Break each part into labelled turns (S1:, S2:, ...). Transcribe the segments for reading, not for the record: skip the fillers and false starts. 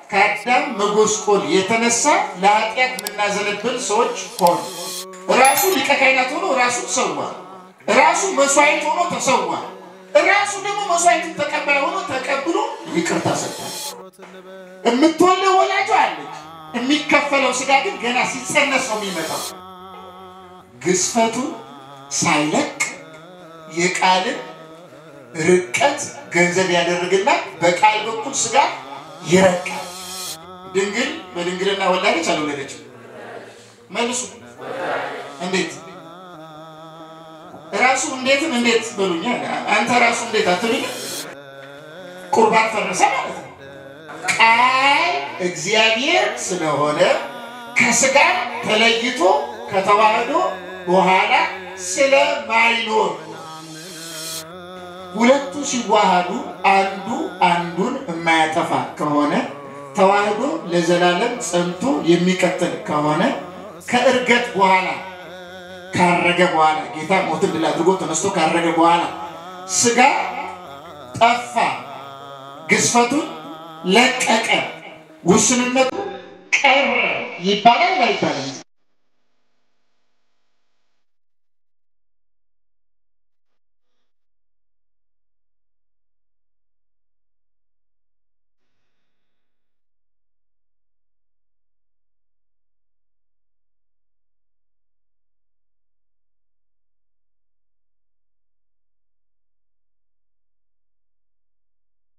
S1: ከአዳም መጎስቆል የተነሳ ለኃጢአት ምናዘነብል ሰዎች ሆኑ ራሱ ሊቀ ካህናት ሆኖ ራሱ ተሰዋ ራሱ መስዋዕት ሆኖ ተሰዋ ራሱ ደግሞ መስዋዕት ተቀበለ ሆኖ ተቀብሎ ይቅርታ ሰጠ እምትወልደው ወላጅ አለች የሚከፈለው ስጋ ግን ገና ሲጸነስ ነው የሚመጣው ግዝፈቱ ሳይለቅ የቃልን ርቀት ገንዘብ ያደርግና በቃል በኩል ስጋ ይረቃል ድንግል በድንግልና ወላደች አልወለደች መልሱ እንዴት ራሱ እንዴት በሉኛ አንተ ራሱ እንዴት አትሉኝ ቁርባን ፈረሰ ማለት ነው ቃል እግዚአብሔር ስለሆነ ከስጋ ተለይቶ ከተዋህዶ በኋላ ስለማይኖር ሁለቱ ሲዋሃዱ አንዱን የማያጠፋ ከሆነ ተዋህዶ ለዘላለም ጸንቶ የሚቀጥል ከሆነ ከእርገት በኋላ ካረገ በኋላ ጌታ ሞትን ድል አድርጎ ተነስቶ ካረገ በኋላ ስጋ ጠፋ ግዝፈቱን ለቀቀ ውስንነቱ ቀረ ይባላል አይባልም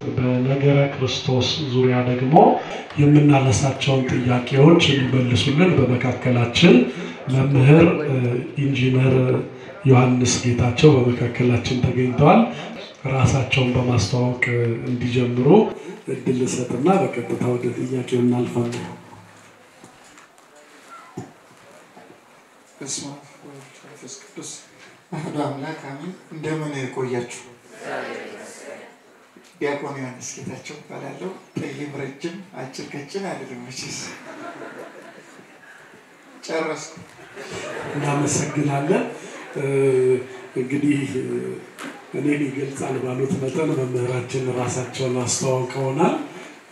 S2: በነገረ ክርስቶስ ዙሪያ ደግሞ የምናነሳቸውን ጥያቄዎች እንመልሱልን በመካከላችን መምህር ኢንጂነር ዮሐንስ ጌታቸው በመካከላችን ተገኝተዋል ራሳቸውን በማስተዋወቅ እንዲጀምሩ እድል ሰጥና በቀጥታ ወደ ጥያቄው እናልፋለን
S1: ቅዱስ አምላክ አሜን እንደምን ቆያችሁ ዲያቆን ዮሐንስ ጌታቸው ባላለው ጠይም ረጅም አጭር ቀጭን አይደለም መቼስ ጨረስኩ
S2: እናመሰግናለን እንግዲህ እኔን ይገልጻል ባሉት መጠን መምህራችን ራሳቸውን አስተዋውቀውናል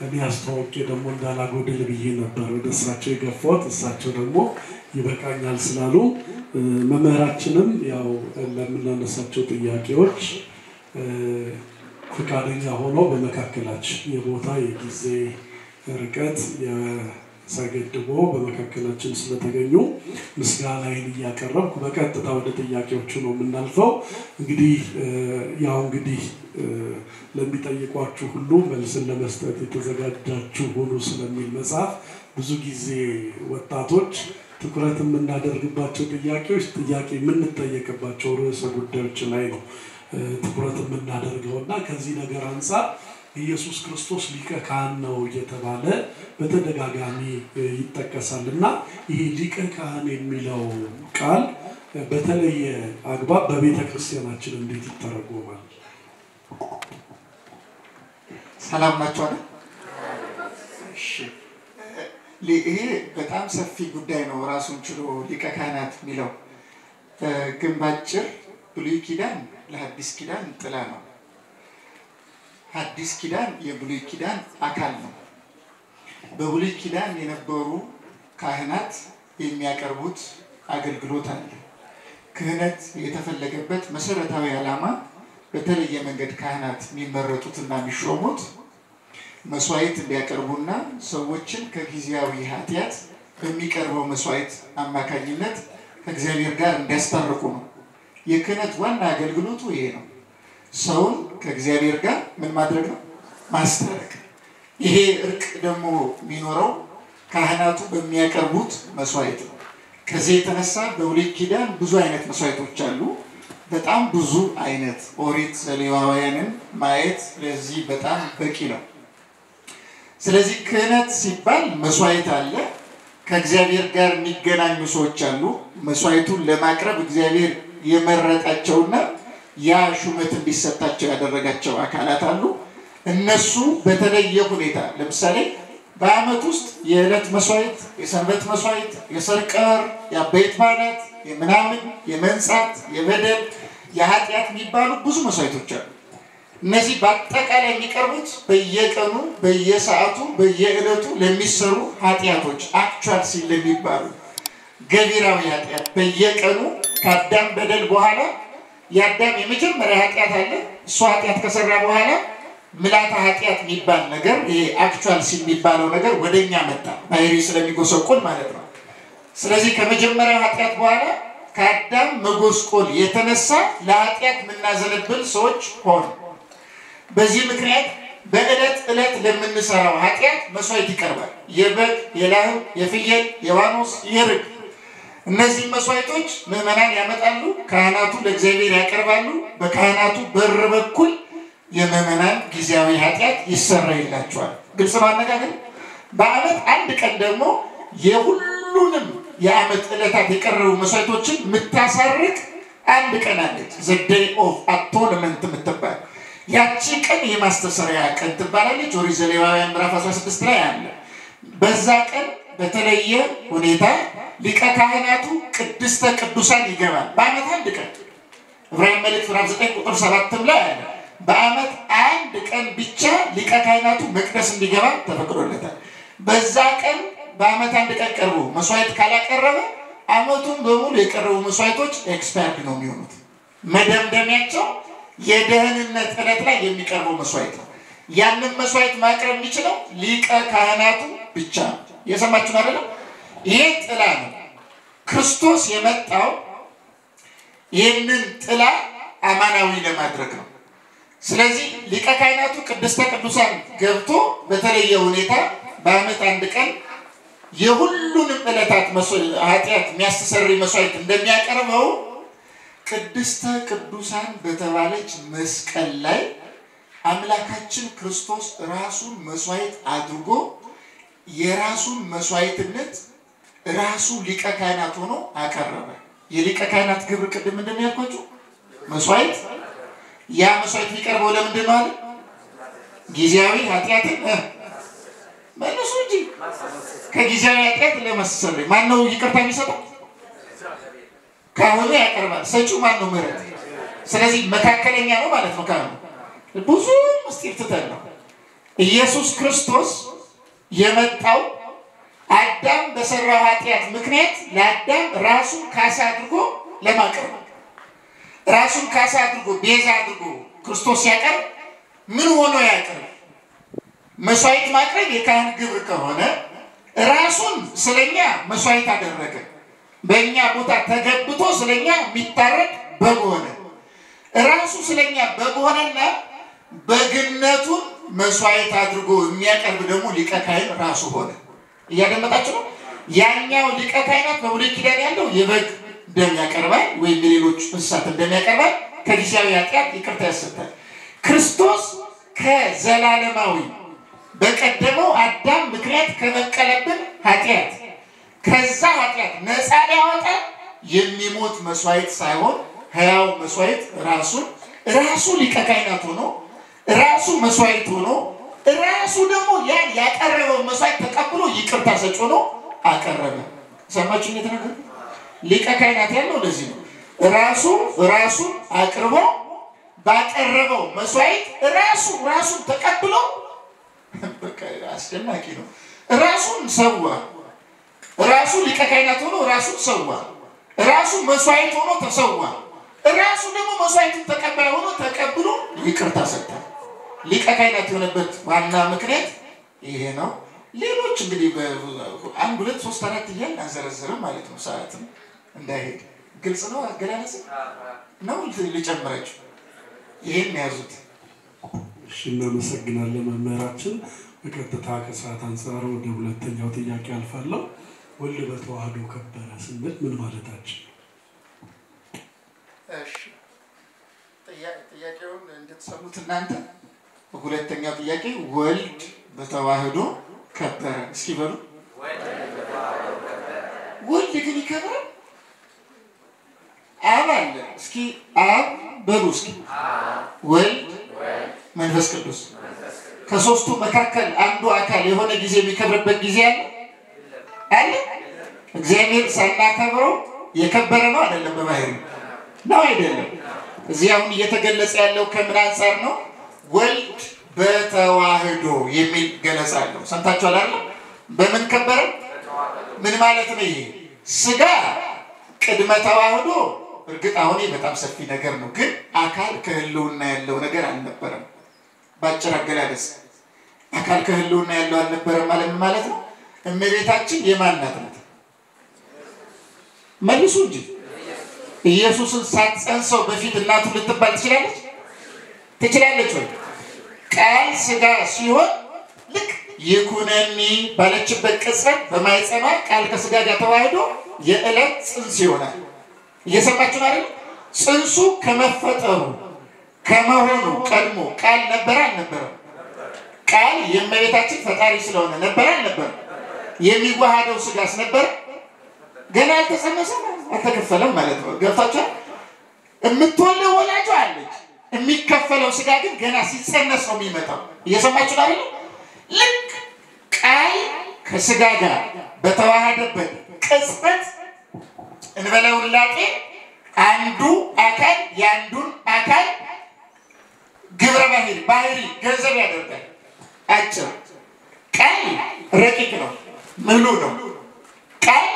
S2: እኔ አስተዋውቄ ደግሞ እንዳላጎድል ብዬ ነበር ወደ እሳቸው የገፋሁት እሳቸው ደግሞ ይበቃኛል ስላሉ መምህራችንም ያው ለምናነሳቸው ጥያቄዎች ፍቃደኛ ሆኖ በመካከላችን የቦታ የጊዜ ርቀት የሳይገድቦ በመካከላችን ስለተገኙ ምስጋናዬን እያቀረብኩ በቀጥታ ወደ ጥያቄዎቹ ነው የምናልፈው እንግዲህ ለሚጠይቋችሁ ሁሉ መልስን ለመስጠት የተዘጋጃችሁ ሁሉ ስለሚል መጽሐፍ ብዙ ጊዜ ወጣቶች ትኩረት የምናደርግባቸው ጥያቄ የምንጠየቅባቸው ርዕሰ ጉዳዮች ላይ ነው ትኩረት የምናደርገውና ከዚህ ነገር አንፃር ኢየሱስ ክርስቶስ ሊቀ ካህን ነው እየተባለ በተደጋጋሚ ይጠቀሳልና ይሄ ሊቀ ካህን የሚለው ቃል በተለየ አግባብ በቤተ ክርስቲያናችን እንዴት ይተረጎማል
S1: ሰላም ናችሁ አይደል እሺ ይሄ በጣም ሰፊ ጉዳይ ነው ራሱን ችሎ ሊቀ ካህናት የሚለው ግን ባጭር ብሉይ ኪዳን ለሐዲስ ኪዳን ጥላ ነው ሐዲስ ኪዳን የብሉይ ኪዳን አካል ነው በብሉይ ኪዳን የነበሩ ካህናት የሚያቀርቡት አገልግሎት አለ ክህነት የተፈለገበት መሰረታዊ ዓላማ በተለየ መንገድ ካህናት የሚመረጡትና የሚሾሙት መስዋዕት እንዲያቀርቡና ሰዎችን ከጊዜያዊ ኃጢአት በሚቀርበው መስዋዕት አማካኝነት ከእግዚአብሔር ጋር እንዲያስታርቁ ነው የክህነት ዋና አገልግሎቱ ይሄ ነው ሰውን ከእግዚአብሔር ጋር ምን ማድረግ ነው ማስታረቅ ይሄ እርቅ ደግሞ የሚኖረው ካህናቱ በሚያቀርቡት መስዋዕት ነው ከዚህ የተነሳ በብሉይ ኪዳን ብዙ አይነት መስዋዕቶች አሉ በጣም ብዙ አይነት ኦሪት ዘሌዋውያንን ማየት ለዚህ በጣም በቂ ነው ስለዚህ ክህነት ሲባል መስዋዕት አለ ከእግዚአብሔር ጋር የሚገናኙ ሰዎች አሉ መስዋዕቱን ለማቅረብ እግዚአብሔር የመረጣቸውና ያ ሹመት እንዲሰጣቸው ያደረጋቸው አካላት አሉ እነሱ በተለየ ሁኔታ ለምሳሌ በአመት ውስጥ የዕለት መስዋዕት የሰንበት መስዋዕት የሰርቀር የአበይት በዓላት የምናምን የመንጻት የበደል የኃጢአት የሚባሉ ብዙ መስዋዕቶች አሉ እነዚህ በአጠቃላይ የሚቀርቡት በየቀኑ በየሰዓቱ በየዕለቱ ለሚሰሩ ኃጢያቶች አክቹዋል ሲል ለሚባሉ ገቢራዊ ኃጢያት በየቀኑ ከአዳም በደል በኋላ የአዳም የመጀመሪያ ኃጢያት አለ እሱ ኃጢያት ከሰራ በኋላ ምላታ ኃጢያት የሚባል ነገር ይሄ አክቹዋል ሲል የሚባለው ነገር ወደኛ መጣ ባይሪ ስለሚጎሰቆል ማለት ነው ስለዚህ ከመጀመሪያው ኃጢያት በኋላ ከአዳም መጎስቆል የተነሳ ለኃጢያት ምናዘነብል ሰዎች ሆኑ በዚህ ምክንያት በእለት እለት ለምንሰራው ኃጢያት መስዋዕት ይቀርባል የበግ የላም የፍየል የዋኖስ የርግ እነዚህ መስዋዕቶች ምዕመናን ያመጣሉ ካህናቱ ለእግዚአብሔር ያቀርባሉ በካህናቱ በር በኩል የምዕመናን ጊዜያዊ ኃጢያት ይሰረይላቸዋል ግልጽ ነው አነጋገር በአመት አንድ ቀን ደግሞ የሁሉንም የአመት ዕለታት የቀረቡ መስዋዕቶችን ምታሳርቅ አንድ ቀን አለች the day of atonement ምትባል ያቺ ቀን የማስተሰሪያ ቀን ትባላለች ኦሪት ዘሌዋውያን ምዕራፍ 16 ላይ አለ በዛ ቀን በተለየ ሁኔታ ሊቀ ካህናቱ ቅድስተ ቅዱሳን ይገባል በአመት አንድ ቀን ዕብራውያን መልእክት ምዕራፍ 9 ቁጥር 7 ላይ አለ በአመት አንድ ቀን ብቻ ሊቀ ካህናቱ መቅደስ እንዲገባ ተፈቅዶለታል በዛ ቀን በአመት አንድ ቀን ቀርቦ መስዋዕት ካላቀረበ አመቱን በሙሉ የቀረቡ መስዋዕቶች ኤክስፓየርድ ነው የሚሆኑት መደምደሚያቸው የደህንነት ዕለት ላይ የሚቀርበው መስዋዕት ነው ያንን መስዋዕት ማቅረብ የሚችለው ሊቀ ካህናቱ ብቻ ነው የሰማችሁ አይደል ይሄ ጥላ ነው ክርስቶስ የመጣው ይሄንን ጥላ አማናዊ ለማድረግ ነው ስለዚህ ሊቀ ካህናቱ ቅድስተ ቅዱሳን ገብቶ በተለየ ሁኔታ በአመት አንድ ቀን የሁሉንም ዕለታት ኃጢያት የሚያስተሰርይ መስዋዕት እንደሚያቀርበው ቅድስተ ቅዱሳን በተባለች መስቀል ላይ አምላካችን ክርስቶስ ራሱን መስዋዕት አድርጎ የራሱን መስዋዕትነት ራሱ ሊቀ ካህናት ሆኖ አቀረበ የሊቀ ካህናት ግብር ቅድም እንደሚያልኳችሁ መስዋዕት ያ መስዋዕት ሊቀርበው ለምንድን ነው ጊዜያዊ ኃጢያትን መልሱ እንጂ ከጊዜያዊ ኃጢያት ለማስተሰረይ ማን ነው ይቅርታ የሚሰጠው ካህኑ ያቀርባል ሰጪው ማን ነው ምሕረት ስለዚህ መካከለኛ ነው ማለት ነው ካህኑ ብዙ ምስጢር ተተነው ኢየሱስ ክርስቶስ የመጣው አዳም በሰራው ኃጢያት ምክንያት ለአዳም ራሱን ካሳ አድርጎ ለማቅረብ ራሱን ካሳ አድርጎ ቤዛ አድርጎ ክርስቶስ ያቀርብ ምን ሆኖ ያቀርብ መስዋዕት ማቅረብ የካህን ግብር ከሆነ ራሱን ስለኛ መስዋዕት አደረገ በእኛ ቦታ ተገብቶ ስለኛ የሚታረድ በግ ሆነ ራሱ ስለኛ በግ ሆነና በግነቱን መስዋዕት አድርጎ የሚያቀርብ ደግሞ ሊቀ ካህን ራሱ ሆነ እያደመጣችሁ ነው ያኛው ሊቀ ካህናት በብሉይ ኪዳን ያለው የበግ ደም ያቀርባል ወይ ሌሎች እንስሳት ደም ያቀርባል ከጊዜያዊ ኃጢያት ይቅርታ ያሰጣል ክርስቶስ ከዘላለማዊ በቀደመው አዳም ምክንያት ከበቀለብን ኃጢያት ከዛ ኃጢያት ነፃ ሊያወጣ የሚሞት መስዋዕት ሳይሆን ሕያው መስዋዕት ራሱ ሊቀ ካህናት ሆኖ ራሱ መስዋዕት ሆኖ ራሱ ደግሞ ያን ያቀረበው መስዋዕት ተቀብሎ ይቅርታ ሰጭ ሆኖ አቀረበ ሰማችሁ እንደተነገረ ሊቀ ካህናት ያለው ለዚህ ነው ራሱ አቅርቦ ባቀረበው መስዋዕት ራሱ ተቀብሎ በቃ አስደናቂ ነው ራሱን ሰዋ ራሱ ሊቀ ካህናት ሆኖ ራሱን ሰዋ ራሱ መስዋዕት ሆኖ ተሰዋ ራሱ ደግሞ መስዋዕቱን ተቀበለ ሆኖ ተቀብሎ ይቅርታ ሰጠ ሊቀ ካህናት የሆነበት ዋና ምክንያት ይሄ ነው ሌሎች እንግዲህ በአንድ 2 3 4 ይያል አንዘረዝርም ማለት ነው ሰዓትም እንዳይሄድ ግልጽ ነው አገላለጽ ነው ልጨምራችሁ ይሄን ያዙት
S2: እሺ እናመሰግናለን መምህራችን በቀጥታ ከሰዓት አንፃር ወደ ሁለተኛው ጥያቄ አልፋለሁ ወልድ በተዋህዶ ከበረ ስንል ምን ማለታችን
S1: እሺ ጥያቄውን እንድትሰሙት እናንተ ሁለተኛው ጥያቄ ወልድ በተዋህዶ ከበረ እስኪ በሉ ወልድ ግን ይከብራል አብ አለ እስኪ አብ በሉ እስኪ ወልድ መንፈስ ቅዱስ ከሶስቱ መካከል አንዱ አካል የሆነ ጊዜ የሚከብርበት ጊዜ አለ እግዚአብሔር ሳናከብረው የከበረ ነው አይደለም በባህሪው ነው አይደለም እዚህ አሁን እየተገለጸ ያለው ከምን አንፃር ነው ወልድ በተዋህዶ የሚል ገለጻ አለው። ሰምታችኋል አይደል? በምን ከበረ? ምን ማለት ነው ይሄ? ስጋ ቅድመ ተዋህዶ እርግጥ አሁን በጣም ሰፊ ነገር ነው፣ ግን አካል ከህልውና ያለው ነገር አልነበረም። ባጭር አገላለጽ አካል ከህልውና ያለው አልነበረም ማለት ነው። እመቤታችን የማን ናት? መልሱ እንጂ ኢየሱስን ሳትጸንሰው በፊት እናቱ ልትባል ትችላለች? ትችላለች ወይ? ቃል ስጋ ሲሆን ልክ ይኩነኒ ባለችበት ቅጽበት በማይጸኗ ቃል ከስጋ ጋር ተዋህዶ የዕለት ጽንስ ይሆናል። እየሰማችሁ አይደል? ጽንሱ ከመፈጠሩ ከመሆኑ ቀድሞ ቃል ነበር አልነበረም? ቃል የእመቤታችን ፈጣሪ ስለሆነ ነበር አልነበረም? የሚዋሃደው ስጋስ ነበር? ገና አልተጸነሰም፣ አልተከፈለም ማለት ነው። ገብታችኋል? የምትወልደው ወላጇ አለች፣ የሚከፈለው ስጋ ግን ገና ሲጸነስ ነው የሚመጣው። እየሰማችሁ አይደል? ልክ ቃል ከስጋ ጋር በተዋሃደበት ቅጽበት እንበለው ላጤ አንዱ አካል ያንዱን አካል ግብረ ባህሪ ገንዘብ ያደርጋል። አጭር ቃል ረቂቅ ነው፣ ምሉ ነው። ቃል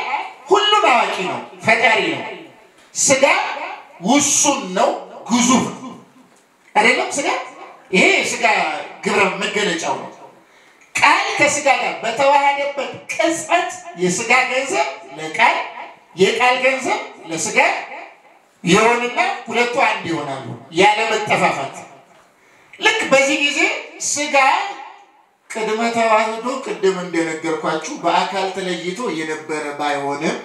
S1: ሁሉን አዋቂ ነው፣ ፈጣሪ ነው። ስጋ ውሱን ነው፣ ግዙፍ ነው አይደለም? ስጋ ይሄ ስጋ ግብረ መገለጫው ነው። ቃል ከስጋ ጋር በተዋሃደበት ቅጽበት የስጋ ገንዘብ ለቃል የቃል ገንዘብ ለስጋ ይሆንና ሁለቱ አንድ ይሆናሉ ያለ መጠፋፋት። ልክ በዚህ ጊዜ ስጋ ቅድመ ተዋህዶ ቅድም እንደነገርኳችሁ በአካል ተለይቶ የነበረ ባይሆንም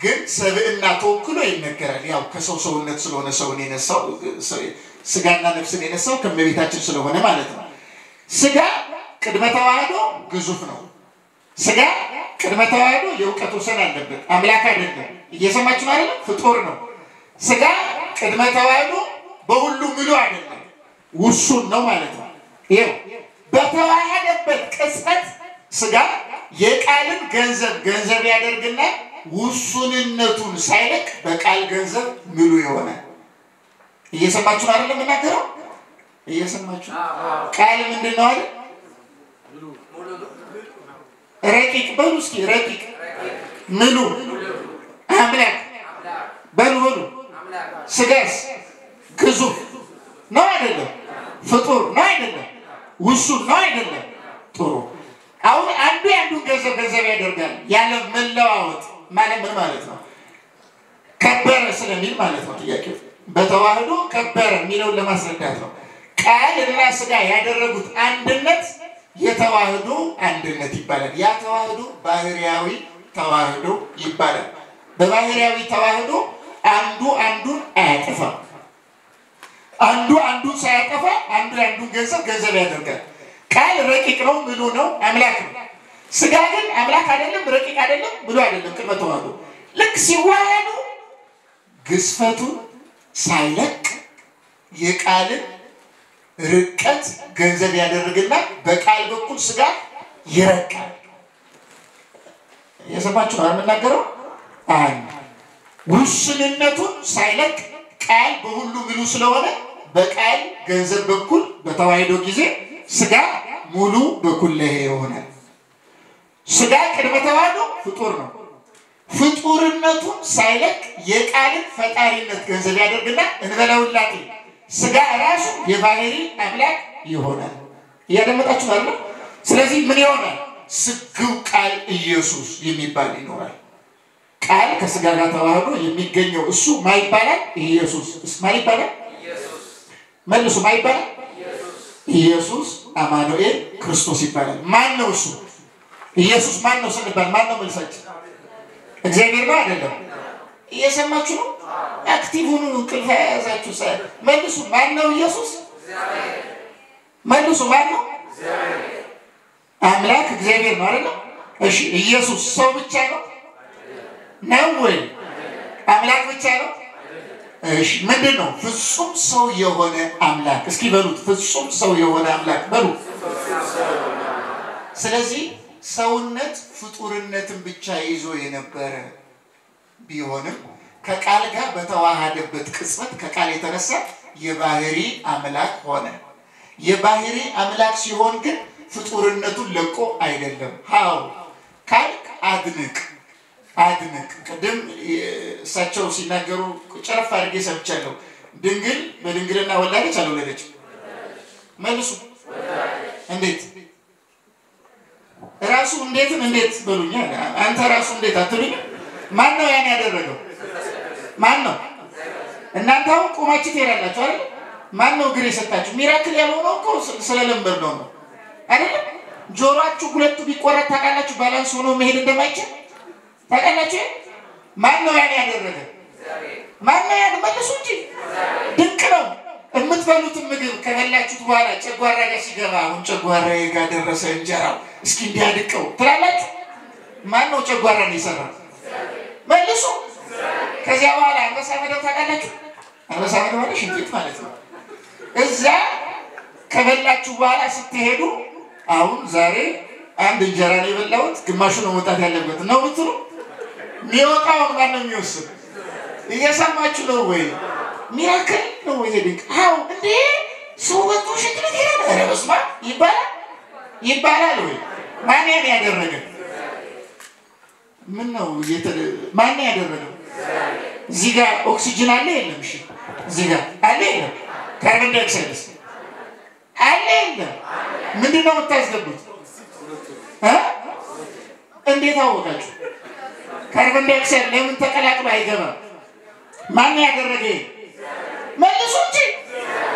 S1: ግን ሰብእና ተወክሎ ይነገራል። ያው ከሰው ሰውነት ስለሆነ ሰውን የነሳው ስጋና ነፍስን የነሳው ከመቤታችን ስለሆነ ማለት ነው። ስጋ ቅድመ ተዋህዶ ግዙፍ ነው። ስጋ ቅድመ ተዋህዶ የእውቀት ወሰን አለበት፣ አምላክ አይደለም። እየሰማችሁ አይደል? ፍጡር ነው። ስጋ ቅድመ ተዋህዶ በሁሉ ምሉ አይደለም፣ ውሱን ነው ማለት ነው። ይሄው በተዋሃደበት ቅጽበት ስጋ የቃልን ገንዘብ ያደርግና ውሱንነቱን ሳይለቅ በቃል ገንዘብ ምሉ ይሆናል። እየሰማችሁ አይደል? የምናገረው እየሰማችሁ። ቃል ምንድነው አይደል? ረቂቅ በሉ እስኪ፣ ረቂቅ ምሉ አምላክ በሉ። ስጋስ ግዙፍ ነው አይደለም? ፍጡር ነው አይደለም? ውሱን ነው አይደለም? ጥሩ። አሁን አንዱ ያንዱን ገንዘብ ያደርጋል ያለ መለዋወጥ ማለት ምን ማለት ነው? ከበረ ስለሚል ማለት ነው ጥያቄው። በተዋህዶ ከበረ የሚለውን ለማስረዳት ነው። ቃል እና ስጋ ያደረጉት አንድነት የተዋህዶ አንድነት ይባላል። ያ ተዋህዶ ባህሪያዊ ተዋህዶ ይባላል። በባህሪያዊ ተዋህዶ አንዱ አንዱን አያጠፋም። አንዱ አንዱን ሳያጠፋ አንዱ ያንዱን ገንዘብ ያደርጋል። ቃል ረቂቅ ነው፣ ምሉ ነው፣ አምላክ ነው። ስጋ ግን አምላክ አይደለም፣ ረቂቅ አይደለም፣ ምሉ አይደለም። ቅድመ ተዋህዶ ልክ ሲዋሃዱ ግዝፈቱን ሳይለቅ የቃልን ርቀት ገንዘብ ያደርግና በቃል በኩል ስጋ ይረቃል። የሰማችሁ ነው የምናገረው። አንድ ውስንነቱን ሳይለቅ ቃል በሁሉ ምሉ ስለሆነ በቃል ገንዘብ በኩል በተዋህዶ ጊዜ ስጋ ሙሉ በኩለሄ ይሆናል። ስጋ ቅድመ ተዋህዶ ፍጡር ነው። ፍጡርነቱን ሳይለቅ የቃልን ፈጣሪነት ገንዘብ ያደርግና እንበለውላጤ ስጋ ራሱ የባህሪ አምላክ ይሆናል። እያደመጣችሁ አይደል? ስለዚህ ምን ይሆናል? ስግው ቃል ኢየሱስ የሚባል ይኖራል። ቃል ከስጋ ጋር ተዋህዶ የሚገኘው እሱ ማን ይባላል? ኢየሱስ። ማን ይባላል? ኢየሱስ። መልሱ። ማን ይባላል? ኢየሱስ አማኑኤል ክርስቶስ ይባላል። ማን ነው እሱ? ኢየሱስ ማን ነው ስንባል ማን ነው መልሳችን? እግዚአብሔር ነው አይደለም? እየሰማችሁ ነው? አክቲቭ ሁኑ፣ እንቅልፍ ያዛችሁ ሳይሆን መልሱ። ማን ነው ኢየሱስ? መልሱ። ማን ነው? አምላክ እግዚአብሔር ነው አይደል? እሺ ኢየሱስ ሰው ብቻ ነው ነው ወይ? አምላክ ብቻ ነው? እሺ ምንድነው? ፍጹም ሰው የሆነ አምላክ። እስኪ በሉት፣ ፍጹም ሰው የሆነ አምላክ በሉ። ስለዚህ ሰውነት ፍጡርነትን ብቻ ይዞ የነበረ ቢሆንም ከቃል ጋር በተዋሃደበት ቅጽበት ከቃል የተነሳ የባህሪ አምላክ ሆነ። የባህሪ አምላክ ሲሆን ግን ፍጡርነቱን ለቆ አይደለም። ሃው ካልክ አድንቅ። ቅድም እሳቸው ሲናገሩ ጨረፍ አድርጌ ሰምቻለሁ። ድንግል በድንግልና ወለደች አልወለደች? መልሱ። እንዴት ራሱ እንዴት በሉኛ። አንተ ራሱ እንዴት አትሉኝ? ማን ነው ያን ያደረገው? ማን ነው? እናንተ አሁን ቆማችሁ ትሄዳላችሁ አይደል? ማን ነው እግር የሰጣችሁ? ሚራክል ያልሆነው እኮ ስለለምበር ነው አይደል? ጆሮአችሁ ሁለቱ ቢቆረጥ ታውቃላችሁ ባላንስ ሆኖ መሄድ እንደማይችል ታውቃላችሁ? ማን ነው ያን ያደረገ? ማን ነው ያን? መልሱ እንጂ። ድንቅ ነው። የምትበሉት ምግብ ከበላችሁት በኋላ ጨጓራ ጋር ሲገባ አሁን ጨጓራዬ ጋር ደረሰ እንጀራው እስኪ እንዲያድቀው ትላላችሁ? ማን ነው ጨጓራን የሰራው? መልሱ። ከዚያ በኋላ አንበሳ መደብ ታውቃላችሁ? አንበሳ መደብ ማለት ሽንት ማለት ነው። እዛ ከበላችሁ በኋላ ስትሄዱ አሁን ዛሬ አንድ እንጀራ ነው የበላሁት ግማሹ ነው መውጣት ያለበት ነው ብትሉ የሚወጣውን ማን ነው የሚወስድ? እየሰማችሁ ነው ወይ? ሚራክል ነው ወይ? ድንቅ። አዎ እንዴ ሰው ወጥቶ ሽንት ቤት ይሄዳል? ኧረ በስመ አብ ይባላል ወይ? ማን ያደረገ? ምን ነው ማን ያደረገው? እዚህ ጋር ኦክሲጅን አለ የለም? እሺ እዚህ ጋር አለ የለም? ካርቦን ዳይኦክሳይድ አለ የለም? ምንድነው የምታስገቡት? እንዴት አወቃችሁ? ካርቦን ዳይኦክሳይድ ለምን ተቀላቅሎ አይገባም? ማን ያደረገ? መልሱ እንጂ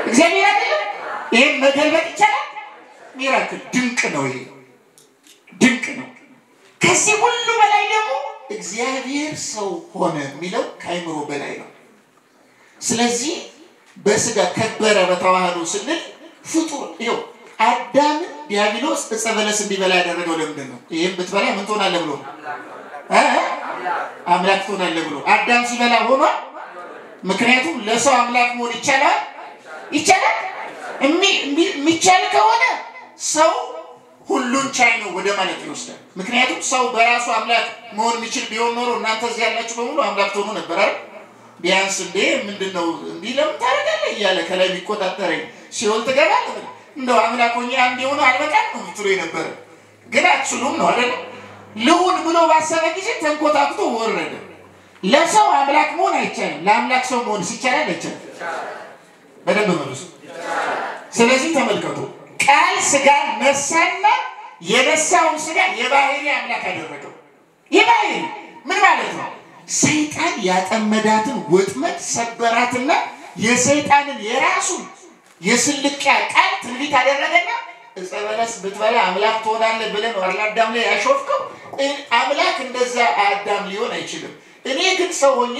S1: እግዚአብሔር አይደለም? ይሄን መገልበጥ ይቻላል? ሚራክል ድንቅ ነው። ይሄ ድንቅ ነው። ከዚህ ሁሉ በላይ ደግሞ እግዚአብሔር ሰው ሆነ የሚለው ከአይምሮ በላይ ነው። ስለዚህ በስጋ ከበረ በተዋህዶ ስንል ፍጡር ይኸው አዳም ዲያብሎስ ዕፀ በለስ እንዲበላ ያደረገው ለምንድን ነው? ይሄን ብትበላ ምን ትሆናለህ ብሎ አምላክ ትሆናለህ ብሎ አዳም ሲበላ ሆኗል። ምክንያቱም ለሰው አምላክ መሆን ይቻላል። የሚቻል ከሆነ ሰው ሁሉን ቻይ ነው ወደ ማለት ይወስዳል። ምክንያቱም ሰው በራሱ አምላክ መሆን የሚችል ቢሆን ኖሮ እናንተ እዚህ ያላችሁ በሙሉ አምላክ ትሆኑ ነበር አይደል? ቢያንስ እንዴ ምንድነው እንዲህ ለምን ታደርጋለህ እያለ ከላይ የሚቆጣጠረኝ ሲኦል ትገባለህ እንደው አምላክ ሆኜ አንድ የሆነ አልበቃም ነው የምትሉ የነበረ። ግን አትችሉም ነው አይደል? ልሁን ብሎ ባሰበ ጊዜ ተንኮታክቶ ወረደ። ለሰው አምላክ መሆን አይቻልም። ለአምላክ ሰው መሆን ሲቻላል አይቻልም። በደንብ መልሱ። ስለዚህ ተመልከቱ፣ ቃል ስጋ ነሳና የነሳውን ስጋ የባህሪ አምላክ አደረገው። የባህሪ ምን ማለት ነው? ሰይጣን ያጠመዳትን ወጥመድ ሰበራትና የሰይጣንን የራሱን የስልቂያ ቃል ትንቢት አደረገና ዕፀ በለስ ብትበላ አምላክ ትሆናለህ ብለን ወርላ አዳም ላይ ያሾፍከው አምላክ እንደዛ አዳም ሊሆን አይችልም። እኔ ግን ሰው ሆኜ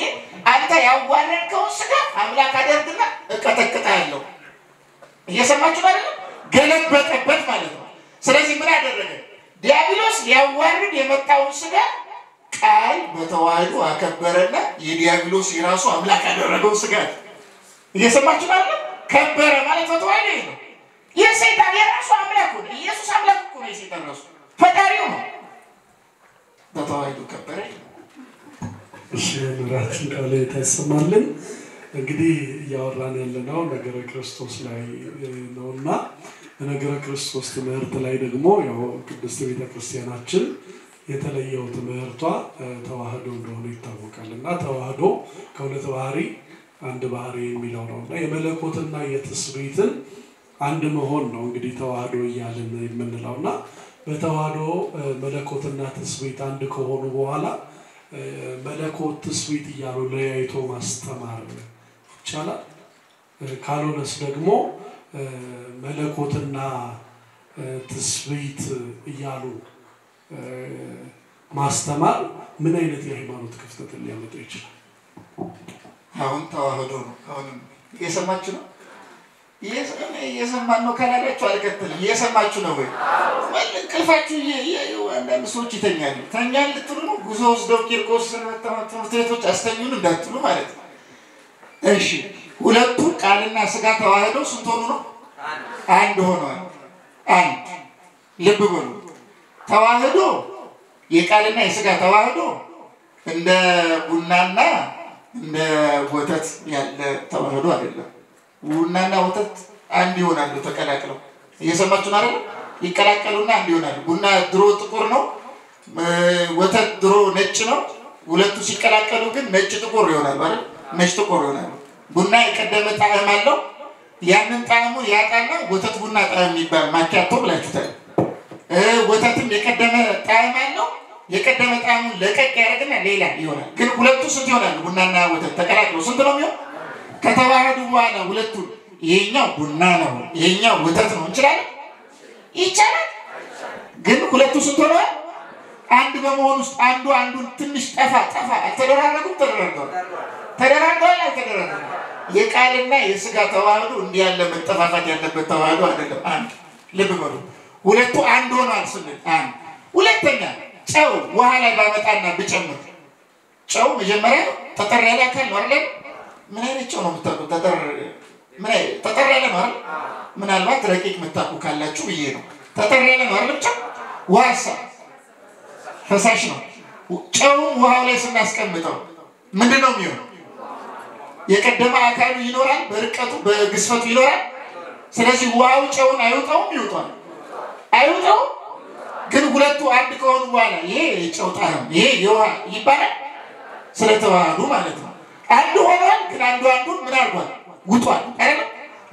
S1: አንተ ያዋረድከውን ስጋ አምላክ አደርግና እቀጠቅጣለሁ። እየሰማችሁ አይደል? ገለበጠበት ማለት ነው። ስለዚህ ምን አደረገ? ዲያብሎስ ሊያዋርድ የመጣውን ስጋ ቃል በተዋህዶ አከበረና የዲያብሎስ የራሱ አምላክ ያደረገው ስጋ እየሰማችሁ አይደል? ከበረ ማለት በተዋህዶ ነው። የሰይጣን የራሱ አምላክ ነው። ኢየሱስ አምላክ ነው። የሰይጣን ራሱ ፈጣሪው ነው። በተዋህዶ ከበረ።
S2: እሺ ምራችን ቃል ተሰማልን። እንግዲህ ያወራን ያለነው ነገረ ክርስቶስ ላይ ነውና ነገረ ክርስቶስ ትምህርት ላይ ደግሞ ያው ቅድስት ቤተክርስቲያናችን የተለየው ትምህርቷ ተዋህዶ እንደሆነ ይታወቃልና ተዋህዶ ከሁለት ባህሪ አንድ ባህሪ የሚለው ነውና የመለኮትና የትስብእትን አንድ መሆን ነው እንግዲህ ተዋህዶ እያልን የምንለውና በተዋህዶ መለኮትና ትስብእት አንድ ከሆኑ በኋላ መለኮት ትስብእት እያሉ ለያይቶ ማስተማር ይቻላል? ካልሆነስ ደግሞ መለኮትና ትስብእት እያሉ ማስተማር ምን አይነት የሃይማኖት ክፍተት ሊያመጣ ይችላል?
S1: አሁን ተዋህዶ ነው። አሁን እየሰማችሁ ነው? እየሰማን ነው ካላላችሁ አልቀጥልም። እየሰማችሁ ነው ወይ? እንቅልፋችሁ አንዳንድ ሰዎች ይተኛሉ። ተኛል ልትሉ ነው? ጉዞ ወስደው ቂርቆስን ትምህርት ቤቶች አስተኙን እንዳትሉ ማለት ነው። እሺ ሁለቱ ቃልና ስጋ ተዋህደው ስንት ሆኑ ነው? አንድ ሆነዋል። አንድ ልብ በሉ። ተዋህዶ የቃልና የስጋ ተዋህዶ እንደ ቡናና እንደ ወተት ያለ ተዋህዶ አይደለም። ቡናና ወተት አንድ ይሆናሉ ተቀላቅለው እየሰማችሁ አይደል ይቀላቀሉና አንድ ይሆናሉ ቡና ድሮ ጥቁር ነው ወተት ድሮ ነጭ ነው ሁለቱ ሲቀላቀሉ ግን ነጭ ጥቁር ይሆናል አይደል ነጭ ጥቁር ይሆናል ቡና የቀደመ ጣዕም አለው ያንን ጣዕሙ ያጣና ወተት ቡና ጣዕም ይባል ማኪያቶ ብላችሁታል ወተትም የቀደመ ጣዕም አለው የቀደመ ጣዕሙን ለቀቅ ያደርግና ሌላ ይሆናል ግን ሁለቱ ስንት ይሆናሉ ቡናና ወተት ተቀላቅለው ስንት ነው የሚሆነው ከተዋሃዱ በኋላ ሁለቱ ይሄኛው ቡና ነው ይሄኛው ወተት ነው እንችላለን ይቻላል ግን ሁለቱ ስንት ሆነው አንድ በመሆን ውስጥ አንዱን ትንሽ ጠፋ አልተደራረጉም ተደራርገዋል አልተደራረጉም የቃልና የሥጋ ተዋህዶ እንዲህ ያለ መጠፋፋት ያለበት ተዋህዶ አይደለም አንድ ልብ በሉ ሁለቱ አንድ ሆነዋል ስንል አንድ ሁለተኛ ጨው ውሃ ላይ ባመጣና ብጨምር ጨው መጀመሪያ ተጠር ያለ አካል ነው አይደል ምን አይነት ጨው ነው የምታውቁት ተጠር ያለ ነው አይደል ምናልባት ረቂቅ የምታውቁ ካላችሁ ብዬ ነው ተጠር ያለ ነው አይደል ጨው ዋሳ ፈሳሽ ነው ጨው ውሃው ላይ ስናስቀምጠው ምንድነው የሚሆነው የቀደመ አካሉ ይኖራል በርቀቱ በግዝፈቱ ይኖራል ስለዚህ ውሃው ጨውን አይውጣው ግን ሁለቱ አንድ ከሆኑ በኋላ ይሄ ጨው ጣዕም ይሄ የውሃ ይባላል ስለተዋሃዱ ማለት ነው አንድ ሆኗል ግን አንዱን ምን አድርጓል ውጧል አይደል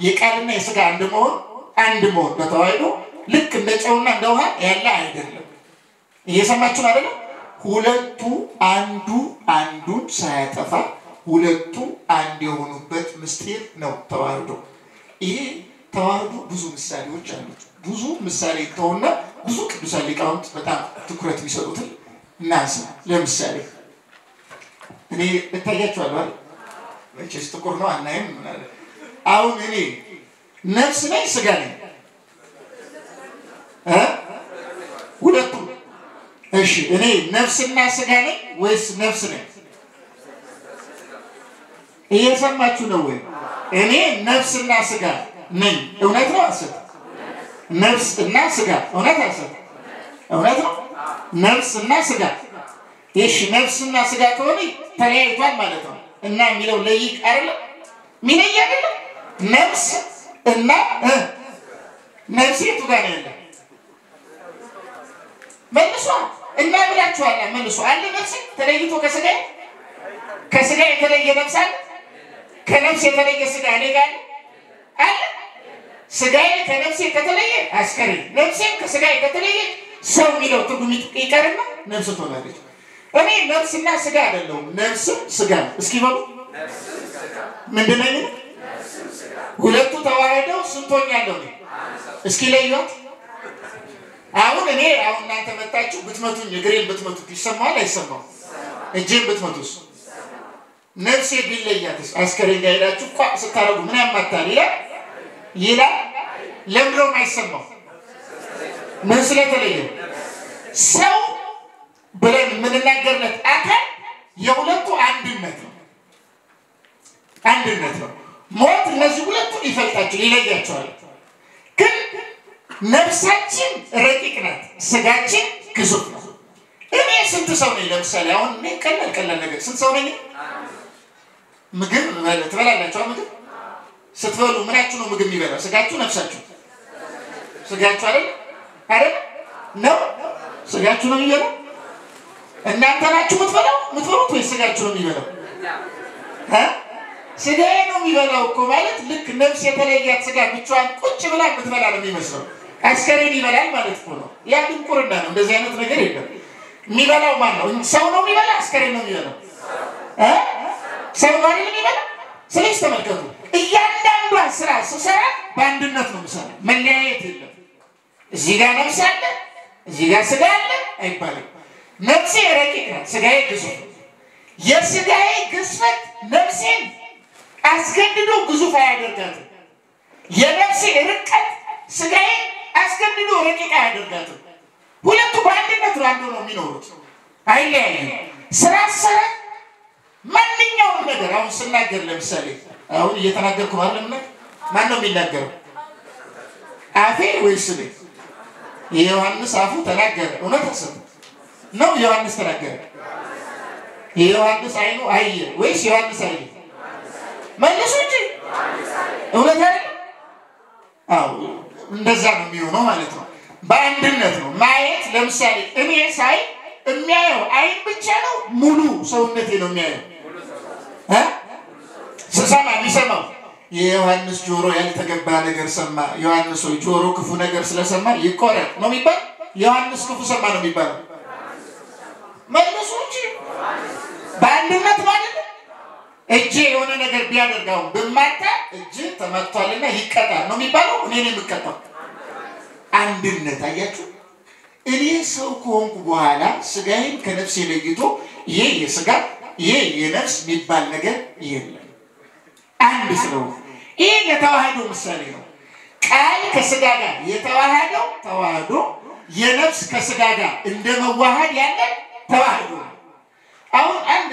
S1: የቃልና የሥጋ አንድ መሆን በተዋህዶ ልክ እንደ ጨውና እንደ ውሃ ያለ አይደለም እየሰማችሁ አይደል ሁለቱ አንዱን ሳያጠፋ ሁለቱ አንድ የሆኑበት ምስጢር ነው ተዋህዶ ይሄ ተዋህዶ ብዙ ምሳሌዎች አሉት ብዙ ምሳሌ ተውና ብዙ ቅዱሳን ሊቃውንት በጣም ትኩረት የሚሰጡት እናንሳ ለምሳሌ እኔ እታያችኋለሁ አይደል ወይስ ጥቁር ነው አናይም ማለት አሁን እኔ ነፍስ ነኝ ሥጋ ነኝ ሁለቱ እሺ እኔ ነፍስና ሥጋ ነኝ ወይስ ነፍስ ነኝ እየሰማችሁ ነው ወይ እኔ ነፍስና ሥጋ ነኝ እውነት ነው አሰብ ነፍስና ሥጋ እውነት አሰብ እውነት ነው ነፍስና ሥጋ እሺ ነፍስና ሥጋ ከሆነ ተለያይቷል ማለት ነው እና የሚለው ለይቅ አይደለም ሚለይ አይደለም ነፍስ እና ነፍስ የቱ ጋር ነው ያለው መልሶ እና ብላችኋል መልሶ አለ ነፍስ ተለይቶ ከሥጋ የተለየ ነፍስ አለ ከነፍስ የተለየ ሥጋ እኔ ጋር አለ ሥጋዬ ከነፍሴ ከተለየ አስከሬ ነፍሴም ከሥጋዬ ከተለየ ሰው የሚለው ትርጉም ይቀርና ነፍስ ትሆናለች እኔ ነፍስና ሥጋ አይደለም ነፍስም ሥጋ እስኪ በሉ ምንድን ነው ሁለቱ ተዋህደው ስንቶኛለሁ እስኪ ለዩት አሁን እናንተ መጣችሁ ብትመቱኝ እግሬን ብትመቱት ይሰማል አይሰማም እጄን ብትመቱስ ነፍሴ ቢለያትስ አስከሬን ጋር ሄዳችሁ ቋ ስታረጉ ምን ያማታል ይላል ለምንድነው የማይሰማው ምን ስለተለየ ሰው ብለን የምንናገርለት አካል የሁለቱ አንድነት ነው ሞት እነዚህ ሁለቱን ይፈልጣቸው ይለያቸዋል ግን ነፍሳችን ረቂቅ ናት ሥጋችን ግዙፍ ነው እኔ ስንት ሰው ነኝ ለምሳሌ አሁን እኔ ቀላል ነገር ስንት ሰው ነኝ ምግብ ትበላላችሁ ምግብ ስትበሉ ምናችሁ ነው ምግብ የሚበላው ሥጋችሁ ነፍሳችሁ ሥጋችሁ አይደል ነው ሥጋችሁ ነው የሚበላው እናንተ ናችሁ የምትበሉት ወይ ሥጋችሁ ነው የሚበላው ሥጋዬ ነው የሚበላው እኮ ማለት ልክ ነፍስ የተለያት ሥጋ ብቻዋን ቁጭ ብላ የምትበላ ነው የሚመስለው አስከሬን ይበላል ማለት ነው ያ ድንቁርና ነው እንደዚህ አይነት ነገር የለም የሚበላው ማን ነው ሰው ነው የሚበላ አስከሬን ነው የሚበላው ሰው ነው የሚበላ ስለዚህ ተመልከቱ እያንዳንዷን ስራ ስሰራ በአንድነት ነው የምሰራ መለያየት የለም እዚህ ጋር ነፍስ አለ እዚህ ጋር ሥጋ አለ አይባልም ነፍሴ ረቂቅ ናት ሥጋዬ ግዙፍ የሥጋዬ ግዝፈት ነፍሴን አስገድዶ ግዙፍ አያደርጋትም የነፍሴ ርቀት ሥጋዬ አስገድዶ ረቂቅ አያደርጋትም ሁለቱ በአንድነት ነው የሚኖሩት አይለያዩም ስራ ሰራ ማንኛውም ነገር አሁን ስናገር ለምሳሌ አሁን እየተናገርኩ አይደለም ማን ነው የሚናገረው አፌ ወይስ እኔ የዮሐንስ አፉ ተናገረ እውነት አሰብ ነው ዮሐንስ ተናገረ የዮሐንስ አይኑ አየ ወይስ ዮሐንስ አየ መልሱ እንጂ እውነት አይደል? አዎ እንደዛ ነው የሚሆነው ማለት ነው። በአንድነት ነው ማየት። ለምሳሌ እኔ ሳይ የሚያየው አይን ብቻ ነው ሙሉ ሰውነቴ ነው የሚያየው። ስሰማ የሚሰማው የዮሐንስ ጆሮ ያልተገባ ነገር ሰማ። ዮሐንስ ሆይ ጆሮ ክፉ ነገር ስለሰማ ይቆረጥ ነው የሚባል? ዮሐንስ ክፉ ሰማ ነው የሚባለው? መልሱ እንጂ በአንድነት ማለት ነው። እጄ የሆነ ነገር ቢያደርጋው በማታ እጄ ተመቷልና ይቀጣል ነው የሚባለው? እኔ ነኝ የምቀጣው። አንድነት አያችሁ። እኔ ሰው ከሆንኩ በኋላ ስጋዬን ከነፍሴ ለይቶ ይሄ የስጋ ይሄ የነፍስ የሚባል ነገር የለም። አንድ ስለሆነ ይሄ የተዋህዶ ምሳሌ ነው። ቃል ከስጋ ጋር የተዋሃደው ተዋህዶ የነፍስ ከስጋ ጋር እንደመዋሃድ ያለ ተዋህዶ። አሁን አንድ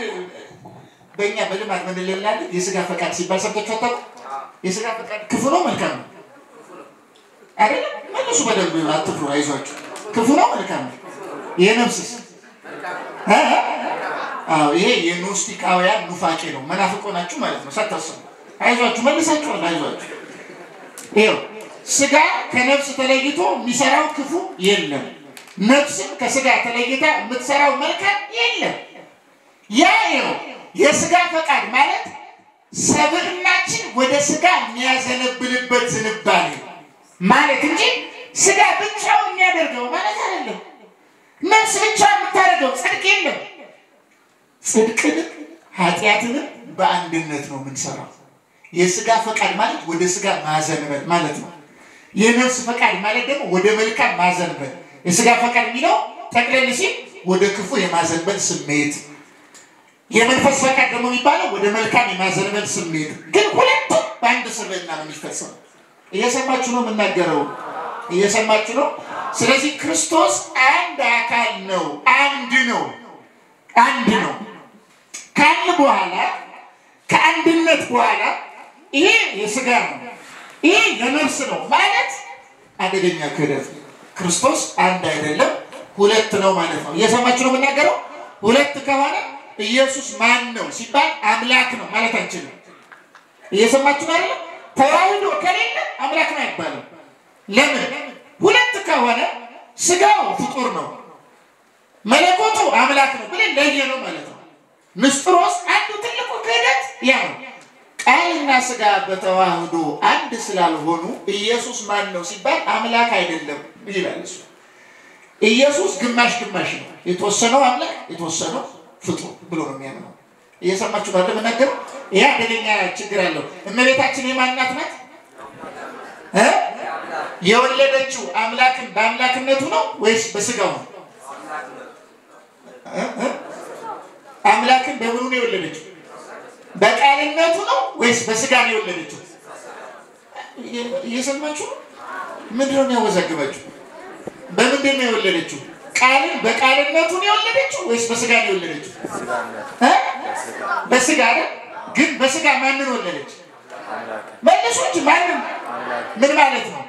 S1: በእኛ በልማድ ምን ይላል? የስጋ ፈቃድ ሲባል ሰምታችሁ አታውቁ? የስጋ ፈቃድ ክፉ ነው መልካም ነው አይደል? መልሱ በደንብ አትፍሩ፣ አይዟችሁ። ክፉ ነው መልካም ነው? የነፍስስ ይሄ የኖስቲካውያን ኑፋቄ ነው። መናፍቆ ናችሁ ማለት ነው ሳታስቡ። አይዟችሁ መልሳችሁ አይዟችሁ። ይሄው ስጋ ከነፍስ ተለይቶ የሚሰራው ክፉ የለም። ነፍስም ከስጋ ተለይታ የምትሰራው መልካም የለም። ያ ነው የስጋ ፈቃድ ማለት ሰብዕናችን ወደ ስጋ የሚያዘነብልበት ዝንባሌ ማለት እንጂ ስጋ ብቻውን የሚያደርገው ማለት አይደለም። ነፍስ ብቻውን የምታደርገው ጽድቅ የለም። ጽድቅንም ኃጢአትንም በአንድነት ነው የምንሰራው። የስጋ ፈቃድ ማለት ወደ ስጋ ማዘንበል ማለት ነው። የነፍስ ፈቃድ ማለት ደግሞ ወደ መልካም ማዘንበል። የስጋ ፈቃድ የሚለው ጠቅለል ሲል ወደ ክፉ የማዘንበል ስሜት፣ የመንፈስ ፈቃድ ደግሞ የሚባለው ወደ መልካም የማዘንበል ስሜት። ግን ሁለቱም በአንድ ስብዕና ነው የሚፈጸመው። እየሰማችሁ ነው የምናገረው? እየሰማችሁ ነው? ስለዚህ ክርስቶስ አንድ አካል ነው፣ አንድ ነው፣ አንድ ነው ካለ በኋላ ከአንድነት በኋላ ይሄ የስጋ ነው ይሄ የነፍስ ነው ማለት አደገኛ ክህደት። ክርስቶስ አንድ አይደለም ሁለት ነው ማለት ነው። እየሰማችሁ ነው የምናገረው? ሁለት ከሆነ ኢየሱስ ማን ነው ሲባል አምላክ ነው ማለት አንችልም። እየሰማችሁ ነው አይደል? ተዋህዶ ከሌለ አምላክ ነው አይባልም። ለምን? ሁለት ከሆነ ስጋው ፍጡር ነው መለኮቱ አምላክ ነው ብለን ለየነው ማለት ነው። ንስጥሮስ አንዱ ትልቁ ክህደት ያ ነው። ቃልና ስጋ በተዋህዶ አንድ ስላልሆኑ ኢየሱስ ማን ነው ሲባል አምላክ አይደለም ይላል እሱ። ኢየሱስ ግማሽ ግማሽ ነው። የተወሰነው አምላክ የተወሰነው ፍጡር ብሎ ነው የሚያምነው። እየሰማችሁ ባለ መናገር ያ አደገኛ ችግር አለው። እመቤታችን የማን እናት ናት? የወለደችው አምላክን በአምላክነቱ ነው ወይስ በስጋው ነው? አምላክን በምኑ ነው የወለደችው? በቃልነቱ ነው ወይስ በስጋ ነው የወለደችው? እየሰማችሁ ምንድን ነው የሚያወዛግባችሁ? በምንድን ነው የወለደችው? ቃልን በቃልነቱ ነው የወለደችው ወይስ በስጋ ነው የወለደችው? በስጋ አይደል? ግን በስጋ ማንን ወለደች? መልሱ እንጂ ማንን? ምን ማለት ነው?